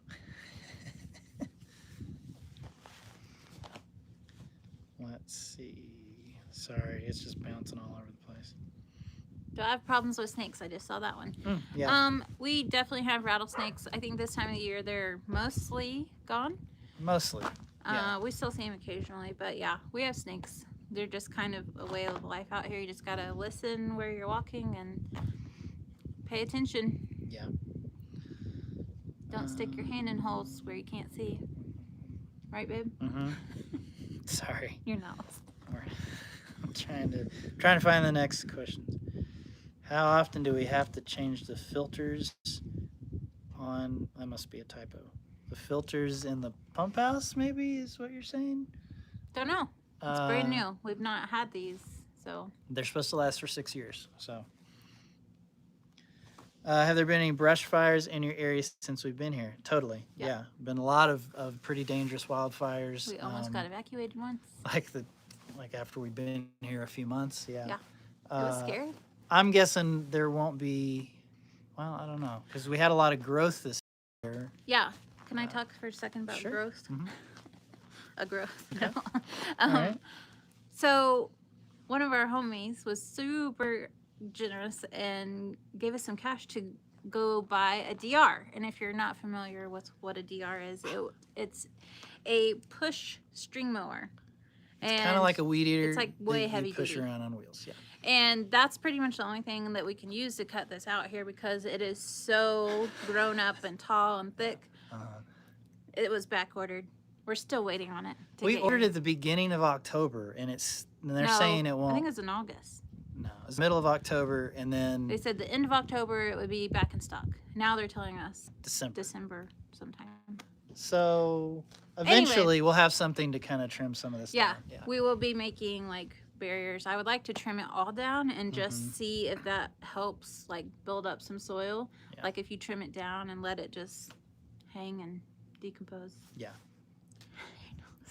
Let's see. Sorry, it's just bouncing all over the place. Do I have problems with snakes? I just saw that one. Yeah, We definitely have rattlesnakes. I think this time of the year they're mostly gone. mostly. Yeah. We still see them occasionally, but yeah, we have snakes. They're just kind of a way of life out here. You just gotta listen where you're walking and pay attention. Yeah. Don't stick your hand in holes where you can't see. Right, babe? Mm-hmm. Sorry. You're not. I'm trying to find the next questions. How often do we have to change the filters on? That must be a typo. The filters in the pump house, maybe, is what you're saying? Don't know. It's brand new. We've not had these, so. They're supposed to last for 6 years. So, have there been any brush fires in your area since we've been here? Totally. Yeah. Been a lot of pretty dangerous wildfires. We almost got evacuated once. Like after we've been here a few months. Yeah. Yeah. It was scary. I'm guessing there won't be. Well, I don't know, because we had a lot of growth this year. Yeah. Can I talk for a second about Sure. growth? Mhm. A growth. Okay. No. All right. So one of our homies was super generous and gave us some cash to go buy a DR. And if you're not familiar with what a DR is, it's a push string mower. And Kind of like a weed eater. it's like way that you heavy push duty. around on wheels. Yeah. And that's pretty much the only thing that we can use to cut this out here because it is so grown up and tall and thick. It was back ordered. We're still waiting on it. We ordered at the beginning of October, and they're saying it won't. I think it's in August. No, it's middle of October, and then They said the end of October it would be back in stock. Now they're telling us December sometime. So eventually we'll have something to kind of trim some of this Yeah, down. Yeah. we will be making like barriers. I would like to trim it all down and just see if that helps like build up some soil. Yeah. Like if you trim it down and let it just hang and decompose. Yeah.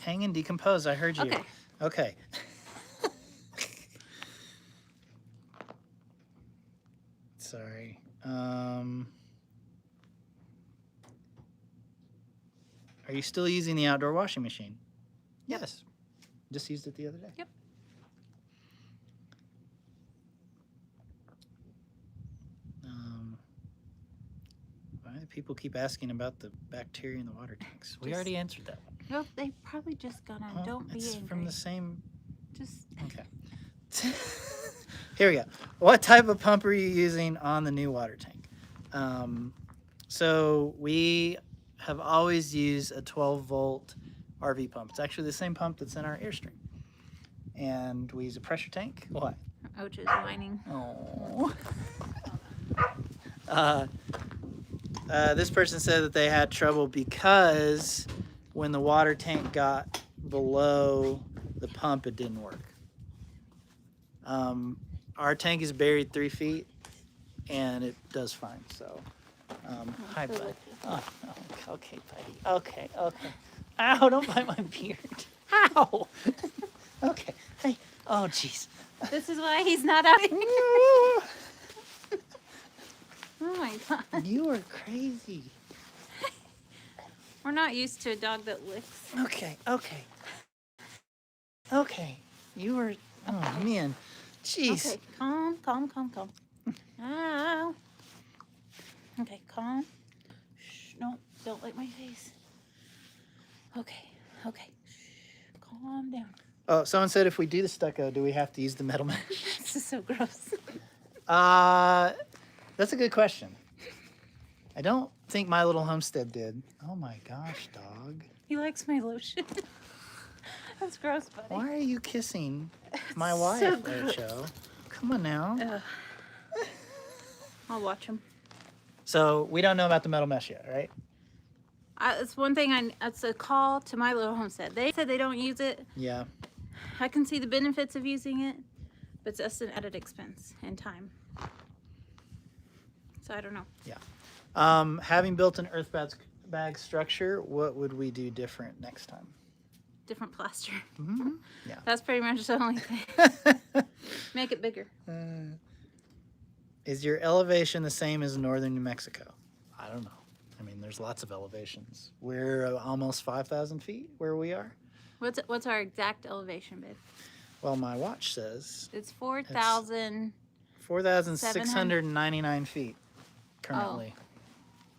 Hang and decompose. I heard you. Okay. Okay. Sorry. Are you still using the outdoor washing machine? Yes. Just used it the other day. Yep. Why do people keep asking about the bacteria in the water tanks? We already answered that one. Nope, they probably just got on. Don't be it's angry. from the same. Just Okay. Here we go. What type of pump are you using on the new water tank? So we have always used a 12-volt RV pump. It's actually the same pump that's in our Airstream. And we use a pressure tank. What? Ouch is whining. Oh. This person said that they had trouble because when the water tank got below the pump, it didn't work. Our tank is buried 3 feet, and it does fine. So, hi, bud. Oh, okay, buddy. Okay. Ow! Don't bite my beard. Ow! Okay. Hey. Oh, jeez. This is why he's not out here. Oh my god. You are crazy. We're not used to a dog that licks. Okay. You were. Oh man. Jeez. Okay, calm. Ow. Okay, calm. Shh, no, don't lick my face. Okay. Shh, calm down. Oh, someone said if we do the stucco, do we have to use the metal mesh? This is so gross. That's a good question. I don't think My Little Homestead did. Oh my gosh, dog. He likes my lotion. That's gross, buddy. Why are you kissing my It's wife, so gross. Ocho? Come on now. Ugh. I'll watch him. So we don't know about the metal mesh yet, right? It's one thing. It's a call to My Little Homestead. They said they don't use it. Yeah. I can see the benefits of using it, But it's just an added expense and time. So I don't know. Having built an earth bag structure, what would we do different next time? Different plaster. Mm-hmm. Yeah. That's pretty much the only thing. Make it bigger. Is your elevation the same as northern New Mexico? I don't know. I mean, there's lots of elevations. We're almost 5,000 feet where we are. What's our exact elevation, babe? Well, my watch says It's 4,000. 4,699 feet currently. Oh.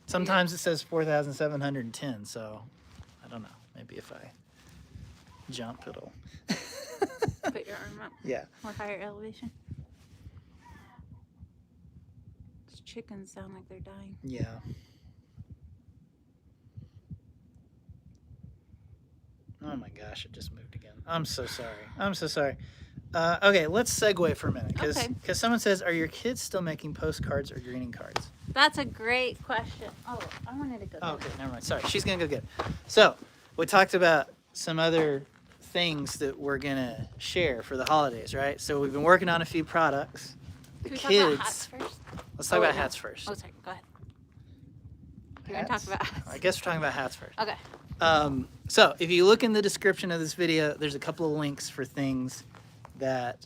Sometimes it says 4,710, so I don't know. Maybe if I jump, it'll... Put your arm up. Yeah. What higher elevation? These chickens sound like they're dying. Yeah. Oh my gosh, it just moved again. I'm so sorry. I'm so sorry. Okay, let's segue for a minute. Because someone says, are your kids still making postcards or greeting cards? That's a great question. Oh, I wanted to go. Oh, okay, never mind. Sorry, she's going to go get it. So, we talked about some other things that we're going to share for the holidays, right? So, we've been working on a few products. The Can we kids. talk about hats first? Let's talk about hats first. Oh, sorry. Go ahead. We're going to talk about hats. I guess we're talking about hats first. Okay. So, if you look in the description of this video, there's a couple of links for things that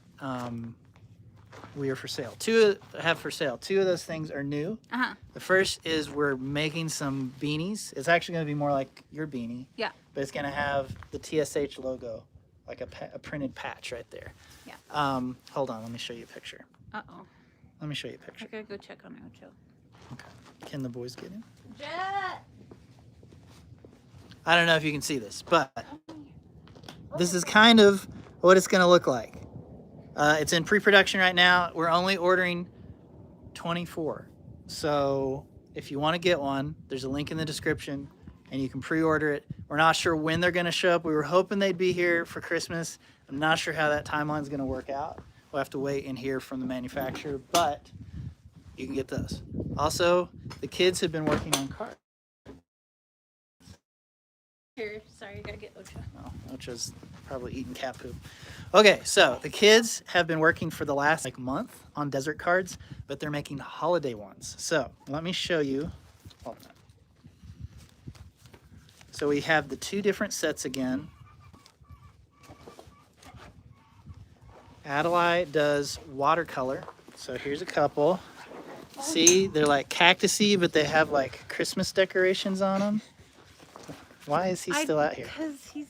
we are for sale. Two of those things are new. Uh-huh. The first is we're making some beanies. It's actually going to be more like your beanie. Yeah. But it's going to have the TSH logo, like a printed patch right there. Yeah. Hold on, let me show you a picture. Uh-oh. Let me show you a picture. I gotta go check on Ocho. Okay. Can the boys get in? Jet! I don't know if you can see this, but this is kind of what it's going to look like. It's in pre-production right now. We're only ordering 24. So if you want to get one, there's a link in the description and you can pre-order it. We're not sure when they're going to show up. We were hoping they'd be here for Christmas. I'm not sure how that timeline is going to work out. We'll have to wait and hear from the manufacturer, but you can get those. Also, the kids have been working on cards. Here, sorry, you gotta get Ocho. Oh, Ocho's probably eating cat poop. Okay, so the kids have been working for the last month on desert cards, but they're making holiday ones. So let me show you. Hold on. So we have the two different sets again. Adelaide does watercolor. So here's a couple. See, they're like cactusy, but they have like Christmas decorations on them. Why is he still out here? Because he's...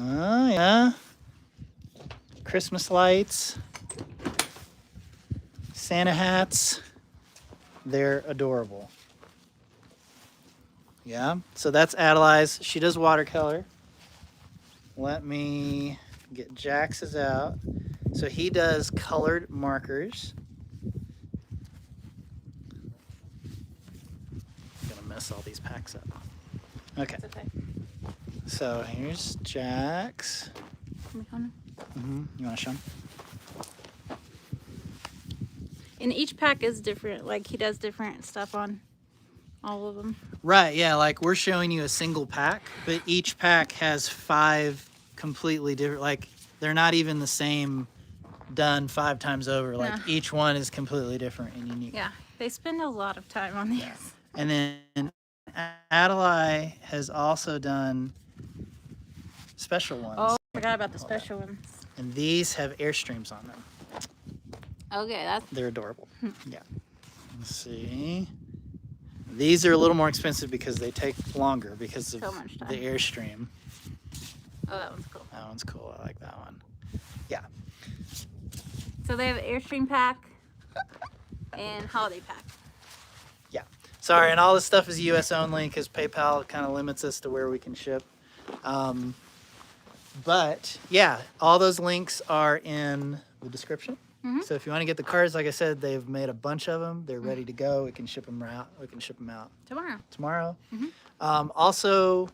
Oh, yeah. Christmas lights. Santa hats. They're adorable. Yeah, so that's Adelaide's. She does watercolor. Let me get Jax's out. So he does colored markers. Mess all these packs up. Okay. It's okay. So here's Jax. You want to show him? And each pack is different. Like, he does different stuff on all of them. Right, yeah. Like, we're showing you a single pack, but each pack has 5 completely different, like, they're not even the same done 5 times over. Like, each one is completely different and unique. Yeah, they spend a lot of time on these. Yeah. And then Adelaide has also done special ones. Oh, I forgot about the special ones. And these have Airstreams on them. Okay, they're adorable. Yeah. Let's see. These are a little more expensive because they take longer because of so much time. the Airstream. Oh, that one's cool. That one's cool. I like that one. Yeah. So they have Airstream pack and holiday pack. Yeah. Sorry, and all this stuff is U.S. only because PayPal kind of limits us to where we can ship. But yeah, all those links are in the description. So if you want to get the cards, like I said, they've made a bunch of them. They're ready to go. We can ship them out. We can ship them out tomorrow. Also,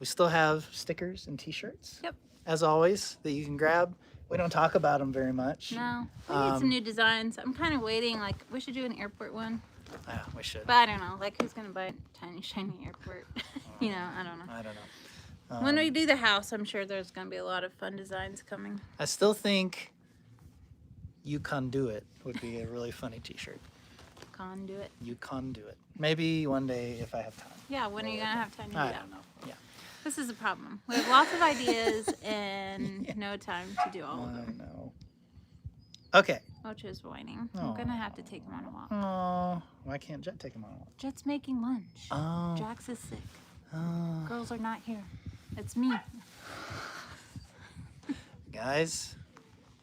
we still have stickers and T-shirts. Yep. As always, that you can grab. We don't talk about them very much. No, we need some new designs. I'm kind of waiting. Like, we should do an airport one. Yeah, we should. But I don't know. Like, who's gonna buy a tiny, shiny airport? You know, I don't know. I don't know. When we do the house, I'm sure there's going to be a lot of fun designs coming. I still think "You Conduit" would be a really funny T-shirt. Conduit. You Conduit. Maybe one day if I have time. Yeah, when are you going to have time to do I that? don't know. Yeah. This is a problem. We have lots of ideas and no time to do all of I them. know. Okay. Ocho's whining. I'm going to have to take him on a walk. Oh, why can't Jet take him on a walk? Jet's making lunch. Oh. Jax is sick. Oh. Girls are not here. It's me. Guys,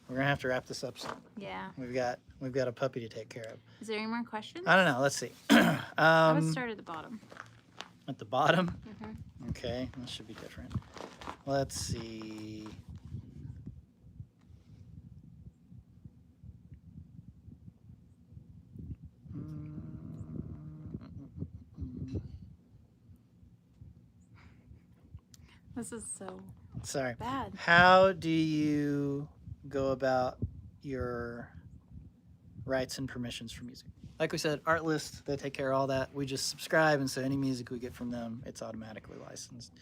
we're gonna have to wrap this up soon. Yeah. We've got a puppy to take care of. Is there any more questions? I don't know. Let's see. I would start at the bottom. At the bottom. Mm-hmm. Okay, that should be different. Let's see. This is so Sorry. bad. How do you go about your rights and permissions for music? Like we said, Artlist, they take care of all that. We just subscribe, and so any music we get from them, it's automatically licensed.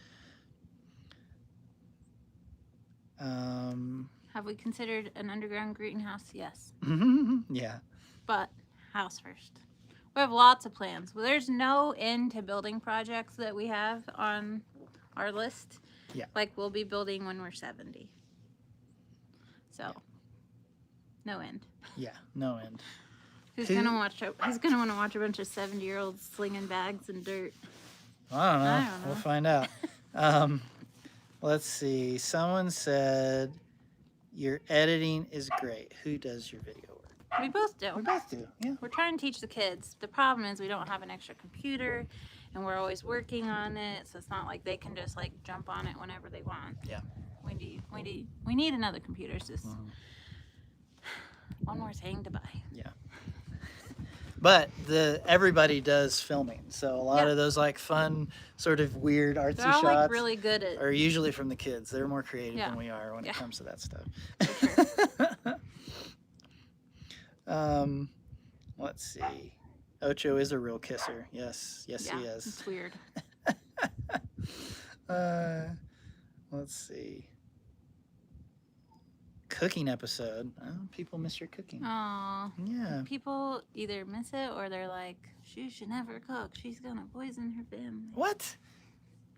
Have we considered an underground greenhouse? Yes. Yeah. But house first. We have lots of plans. Well, there's no end to building projects that we have on our list. Yeah. Like we'll be building when we're 70. So, no end. Yeah, no end. Who's gonna want to watch a bunch of 70-year-olds slinging bags in dirt? I don't know. I don't know. We'll find out. Let's see. Someone said your editing is great. Who does your video work? We both do. We both do. Yeah. We're trying to teach the kids. The problem is we don't have an extra computer, and we're always working on it. So it's not like they can just like jump on it whenever they want. Yeah. We need another computer. It's just one more thing to buy. Yeah. But everybody does filming, so a lot of those like fun, sort of weird artsy They're all shots like really good at. are usually from the kids. They're more creative Yeah. than we are when it Yeah. comes to that stuff. For sure. Let's see. Ocho is a real kisser. Yes, he Yeah, is. it's weird. Let's see. Cooking episode. Oh, people miss your cooking. Aw. Yeah. People either miss it or they're like, she should never cook. She's gonna poison her family. What?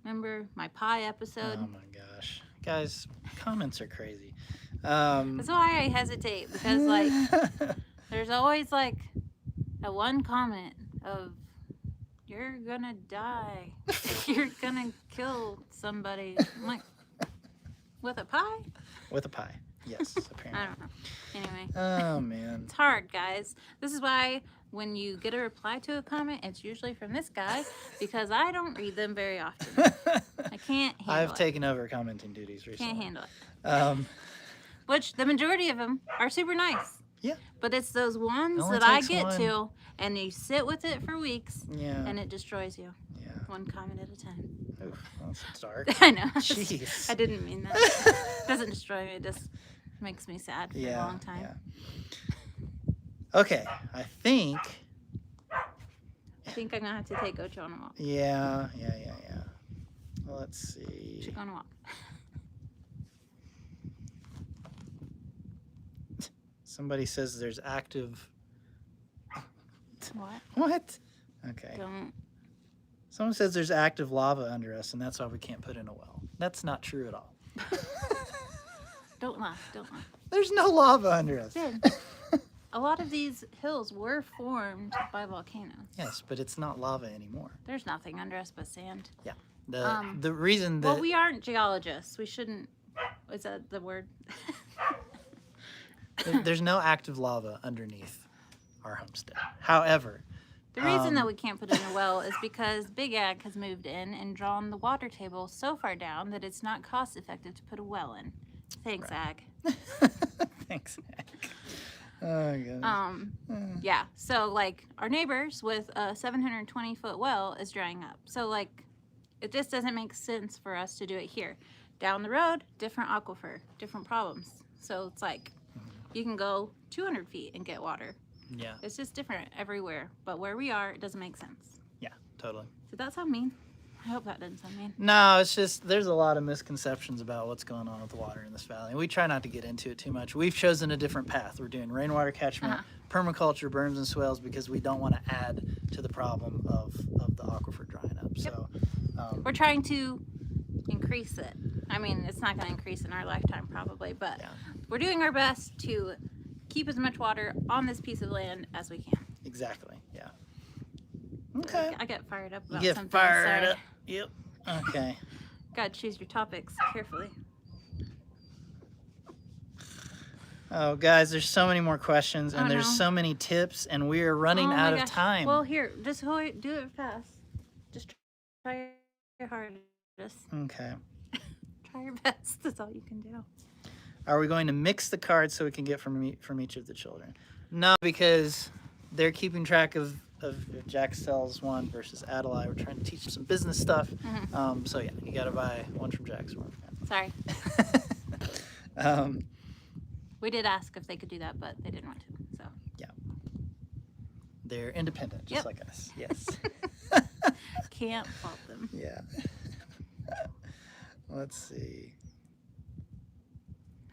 Remember my pie episode? Oh my gosh. Guys, comments are crazy. That's why I hesitate, because like there's always like a one comment of you're gonna die. You're gonna kill somebody. I'm like, with a pie? With a pie. Yes, apparently. I don't know. Anyway. Oh man. It's hard, guys. This is why when you get a reply to a comment, it's usually from this guy, because I don't read them very often. I can't handle I've it. taken over commenting duties recently. Can't handle it. Which the majority of them are super nice. Yeah. But it's those ones only that I takes get one. to, and you sit with it for weeks, Yeah. and it destroys you. Yeah. One comment at a time. Oof, that's dark. I know. Jeez. I didn't mean that. It doesn't destroy me. It just makes me sad for a long time. Yeah. Okay, I think. I think I'm gonna have to take Ocho on a walk. Yeah. Well, let's see. Should go on a walk. Somebody says there's active. What? What? Okay. Don't. Someone says there's active lava under us, and that's why we can't put in a well. That's not true at all. Don't laugh. Don't laugh. There's no lava under us. Sid, a lot of these hills were formed by volcanoes. Yes, but it's not lava anymore. There's nothing under us but sand. The reason that Well, we aren't geologists. We shouldn't. Is that the word? there's no active lava underneath our homestead. However, The reason that we can't put in a well is because Big Ag has moved in and drawn the water table so far down that it's not cost effective to put a well in. Thanks, Ag. Thanks, Nick. Oh, goodness. Yeah. So like our neighbors with a 720-foot well is drying up. So like it just doesn't make sense for us to do it here. Down the road, different aquifer, different problems. So it's like you can go 200 feet and get water. Yeah. It's just different everywhere. But where we are, it doesn't make sense. Yeah, totally. So that's how mean. I hope that didn't sound mean. No, it's just there's a lot of misconceptions about what's going on with the water in this valley. We try not to get into it too much. We've chosen a different path. We're doing rainwater catchment, permaculture, berms and swales because we don't want to add to the problem of the aquifer drying up. Yep. So We're trying to increase it. I mean, it's not going to increase in our lifetime probably, but we're doing our best to keep as much water on this piece of land as we can. exactly, yeah. Okay. I get fired up about You get something. fired Sorry. up. Yep. Okay. Gotta choose your topics carefully. Oh, guys, there's so many more questions and there's no. so many tips, and we are running Oh out my of gosh. time. Well, here, just do it fast. Just try your hardest. Okay. Try your best. That's all you can do. Are we going to mix the cards so we can get from each of the children? No, because they're keeping track of if Jack sells one versus Adelaide. We're trying to teach them some business stuff. So yeah, you got to buy one from Jack's one from Sorry. Adelaide. We did ask if they could do that, but they didn't want to. So Yeah. They're independent, just like us. Yes. can't fault them. Yeah. Let's see.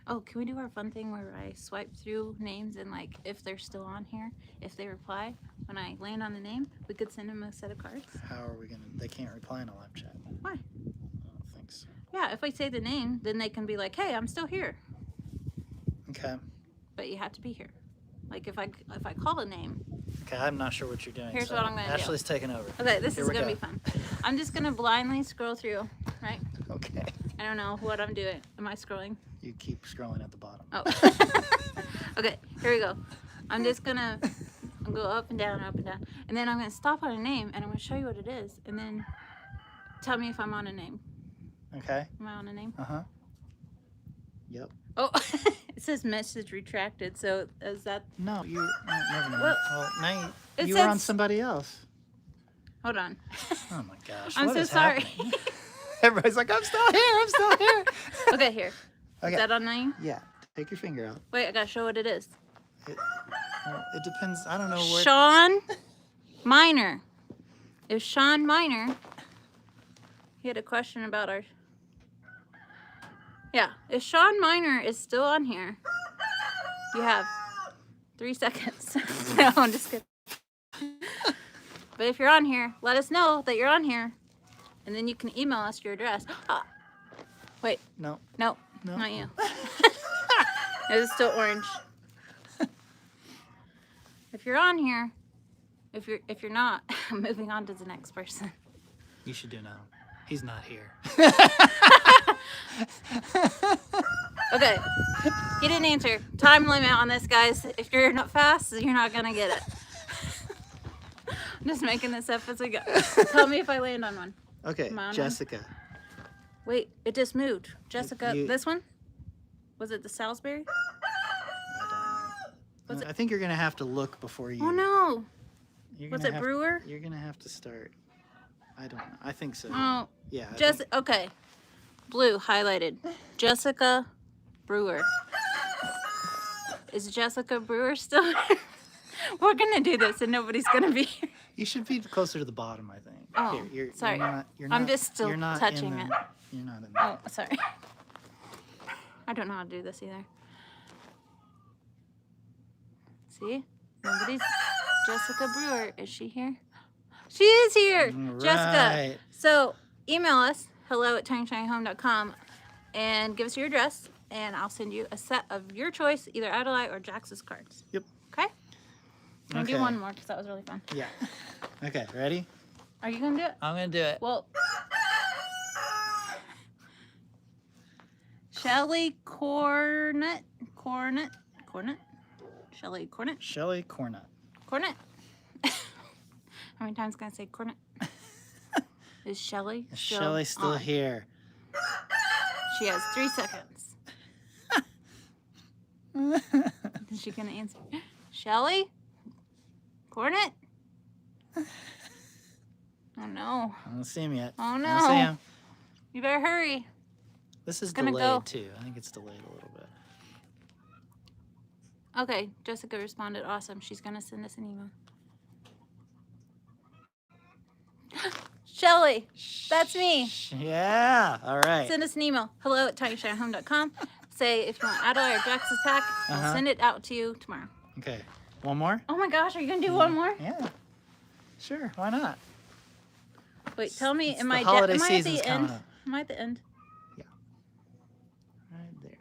Oh, can we do our fun thing where I swipe through names and like if they're still on here, if they reply, when I land on the name, we could send them a set of cards? How are we gonna? They can't reply in a live chat. Why? I don't think so. Yeah, if I say the name, then they can be like, "Hey, I'm still here," Okay. but you have to be here. Like if I call a name. Okay, I'm not sure what you're doing. Here's so what I'm gonna do. Ashley's taking over. Okay, this Here is we gonna go. be fun. I'm just gonna blindly scroll through. Right? Okay. I don't know what I'm doing. Am I scrolling? You keep scrolling at the bottom. Oh. Okay, here we go. I'm just gonna go up and down, and then I'm gonna stop on a name, and I'm gonna show you what it is, and then tell me if I'm on a name. Okay. Am I on a name? Uh-huh. Yep. Oh, it says message retracted. So is that? No, you. No, never mind. Well, Well, now it you were on says- somebody else. Hold on. Oh my gosh. I'm what so is sorry. happening? Everybody's like, I'm still here. I'm still here. Okay, here. Okay. Is that on name? Yeah. Take your finger out. Wait, I gotta show what it is. Well, it depends. I don't know what. Sean Miner. If Sean Miner, he had a question about our. Yeah, if Sean Miner is still on here, you have 3 seconds. No, I'm just kidding. But if you're on here, let us know that you're on here, and then you can email us your address. Wait, No. no, No. not you. It is still orange. If you're on here, if you're not, I'm moving on to the next person. You should do now. He's not here. Okay, he didn't answer. Time limit on this, guys. If you're not fast, you're not gonna get it. I'm just making this up as we go. Tell me if I land on one. Okay, Am I on one? Jessica. Wait, it just moved. Jessica, You- this one? Was it the Salisbury? I don't Was know. it- I think you're gonna have to look before you. Oh no. You're Was gonna it have- Brewer? You're gonna have to start. I don't know. I think so. Oh, Yeah. I just think- okay. Blue highlighted. Jessica Brewer. Is Jessica Brewer still here? We're gonna do this and nobody's gonna be here. you should be closer to the bottom. I think. Oh, sorry. You're I'm not- just still you're not touching in it. the- You're not in. The, Oh, sorry. I don't know how to do this either. See? Nobody's. Jessica Brewer. Is she here? She is here! Jessica. Right. So email us, hello@tinyshinyhome.com, and give us your address, and I'll send you a set of your choice, either Adelaide or Jax's cards. Yep. Okay? I'm gonna do Okay. one more because that was really fun. Yeah. Okay. Ready? Are you gonna do it? I'm gonna do it. Well, Shelly Cornet. Shelly Cornet. Shelly Cornut. Cornet. How many times can I say Cornet? Is Shelly Is still Shelly still on? here? She has 3 seconds. Is she gonna answer? Shelly? Cornet? Oh no. I don't see him yet. Oh I don't see no. him. You better hurry. This is gonna delayed go. too. I think it's delayed a little bit. Okay, Jessica responded. Awesome. She's gonna send us an email. Shelly, that's me. Yeah. All right. Send us an email. hello@tinyshinehome.com. Say if you want Adelaide or Jax's pack. I'll send it out to you tomorrow. Okay. One more? Oh my gosh, are you gonna do one more? Yeah. Sure. Why not? Wait, tell me, am the I holiday at season's the end? coming up. Am I at the end? Right there.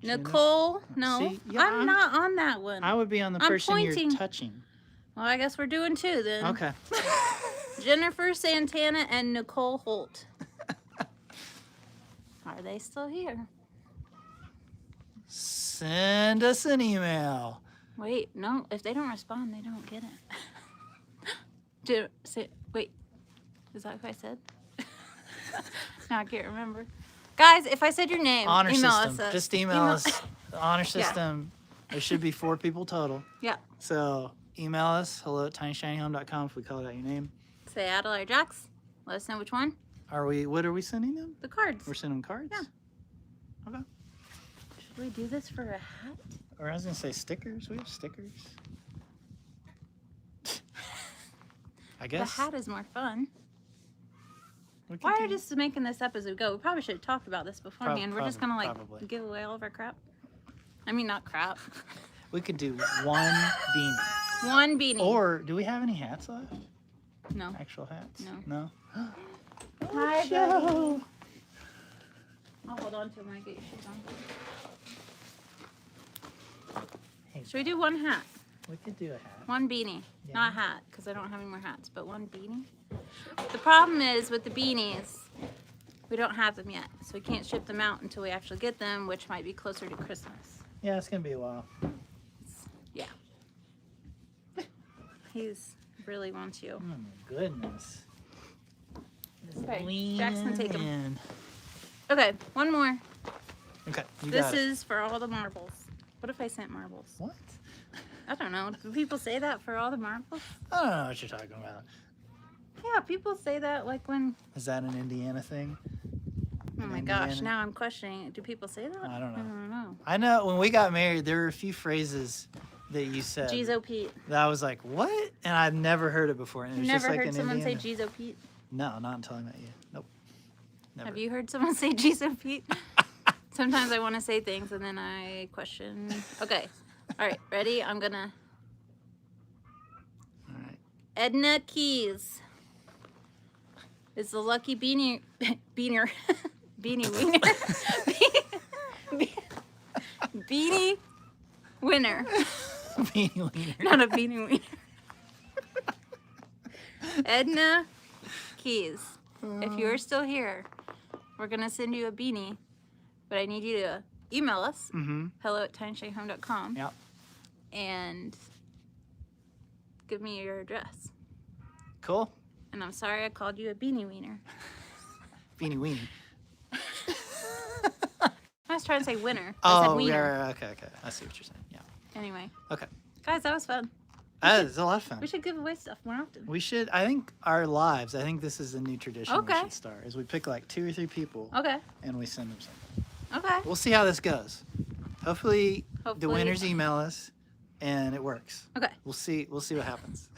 Nicole? No. See, yeah, I'm not on that one. I would be on the I'm person pointing. you're touching. Well, I guess we're doing two then. Okay. Jennifer Santana and Nicole Holt. Are they still here? Send us an email. Wait, no. If they don't respond, they don't get it. Wait, is that who I said? Now I can't remember. Guys, if I said your name, Honor email system. us. Just email us. The honor system. There should be 4 people total. Yeah. So email us. hello@tinyshinyhome.com if we call out your name. Say Adelaide or Jax. Let us know which one. What are we sending them? The cards. We're sending them cards? Yeah. Okay. Should we do this for a hat? Or I was going to say stickers. We have stickers. I guess. The hat is more fun. we could Why are do- we just making this up as we go? We probably should have talked about this beforehand. We're just gonna like probably. give away all of our crap. I mean, not crap. We could do one beanie. One beanie. Or do we have any hats left? No. Actual hats? No. No? Hi, Joe. I'll hold on to my get your shoes on. Hey, Should we do one hat? we could do a hat. One beanie. Yeah. Not a hat, because I don't have any more hats, but one beanie. The problem is with the beanies, we don't have them yet. So we can't ship them out until we actually get them, which might be closer to Christmas. Yeah, it's going to be a while. Yeah. He's really wants you. Oh my goodness. Just Okay, lean Jackson, take 'em. in. Okay, one more. Okay, you This got it. is for all the marbles. What if I sent marbles? What? I don't know. Do people say that for all the marbles? I don't know what you're talking about. Yeah, people say that like when... Is that an Indiana thing? Oh my gosh, now I'm questioning. Do people say that? I don't know. I don't know. I know when we got married, there were a few phrases that you said Jeez, oh Pete. that I was like, what? And I'd never heard it before. And it You was never just like heard an someone Indiana. say Jeez, oh Pete? No, not until I met you. Nope. Never. Have you heard someone say Jeez, oh Pete? Sometimes I want to say things and then I question. Okay. All right, ready? I'm going to... All right. Edna Keys is the lucky beanie wiener. Beanie winner. Beanie wiener. Not a beanie wiener. Edna Keys, if you're still here, we're going to send you a beanie, but I need you to email us, Mm-hmm. hello@tinyshinehome.com, Yep. and give me your address. Cool. And I'm sorry I called you a beanie wiener. Beanie weenie. I was trying to say winner. I said Oh, wiener. yeah. Okay. I see what you're saying. Yeah. Anyway. Okay. Guys, that was fun. That is a lot of fun. We should give away stuff more often. We should. I think I think this is a new tradition we Okay. should start. Is we pick like 2 or 3 people Okay. and we send them something. Okay. We'll see how this goes. Hopefully the Hopefully. winners email us and it works. Okay. We'll see what happens.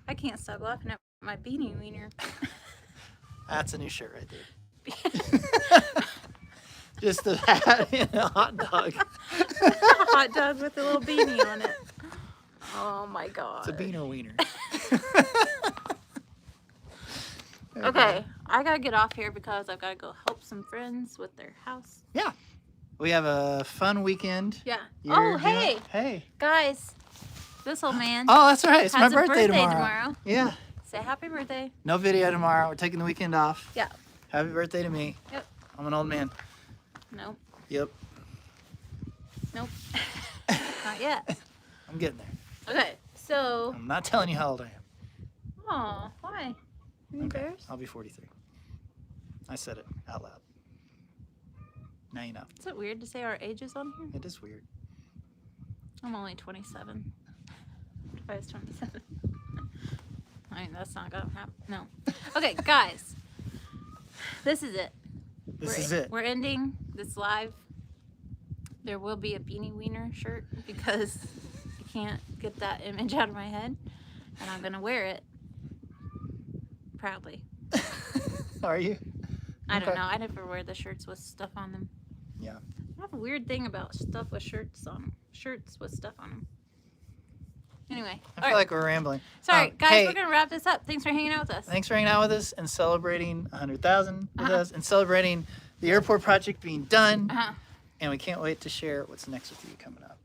I can't stop laughing at my beanie wiener. That's a new shirt right there. Just a hat and a hot dog. Hot dog with a little beanie on it. Oh my god. It's a beaner wiener. Okay, I gotta get off here because I've gotta go help some friends with their house. Yeah. We have a fun weekend. Yeah. You're Oh, hey, doing- Hey. guys. This old man Oh, that's right. It's my has a birthday, birthday tomorrow. Yeah. Say happy birthday. No video tomorrow. We're taking the weekend off. Yeah. Happy birthday to me. Yep. I'm an old man. Nope. Yep. Nope. Not yet. I'm getting there. Okay, so. I'm not telling you how old I am. Aw, why? You embarrassed? I'll be 43. I said it out loud. Now you know. Is it weird to say our ages on here? It is weird. I'm only 27. If I was 27. I mean, that's not gonna happen. No. Okay, guys. This is it. This is it. We're ending this live. There will be a beanie wiener shirt because I can't get that image out of my head. And I'm gonna wear it. proudly. Are you? I don't Okay. know. I never wear the shirts with stuff on them. Yeah. I have a weird thing about stuff with shirts on them. Shirts with stuff on them. Anyway. I feel like we're rambling. Sorry, guys, hey, we're going to wrap this up. Thanks for hanging out with us. Thanks for hanging out with us and celebrating 100,000 with Uh-huh. us and celebrating the airport project being done. Uh-huh. And we can't wait to share what's next with you coming up.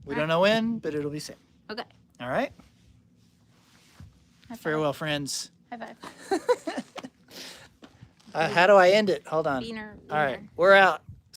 We All don't know when, but it'll be soon. Okay. All right? High five. Farewell, friends. High five. How do I end it? Hold on. Beaner. All right. We're out.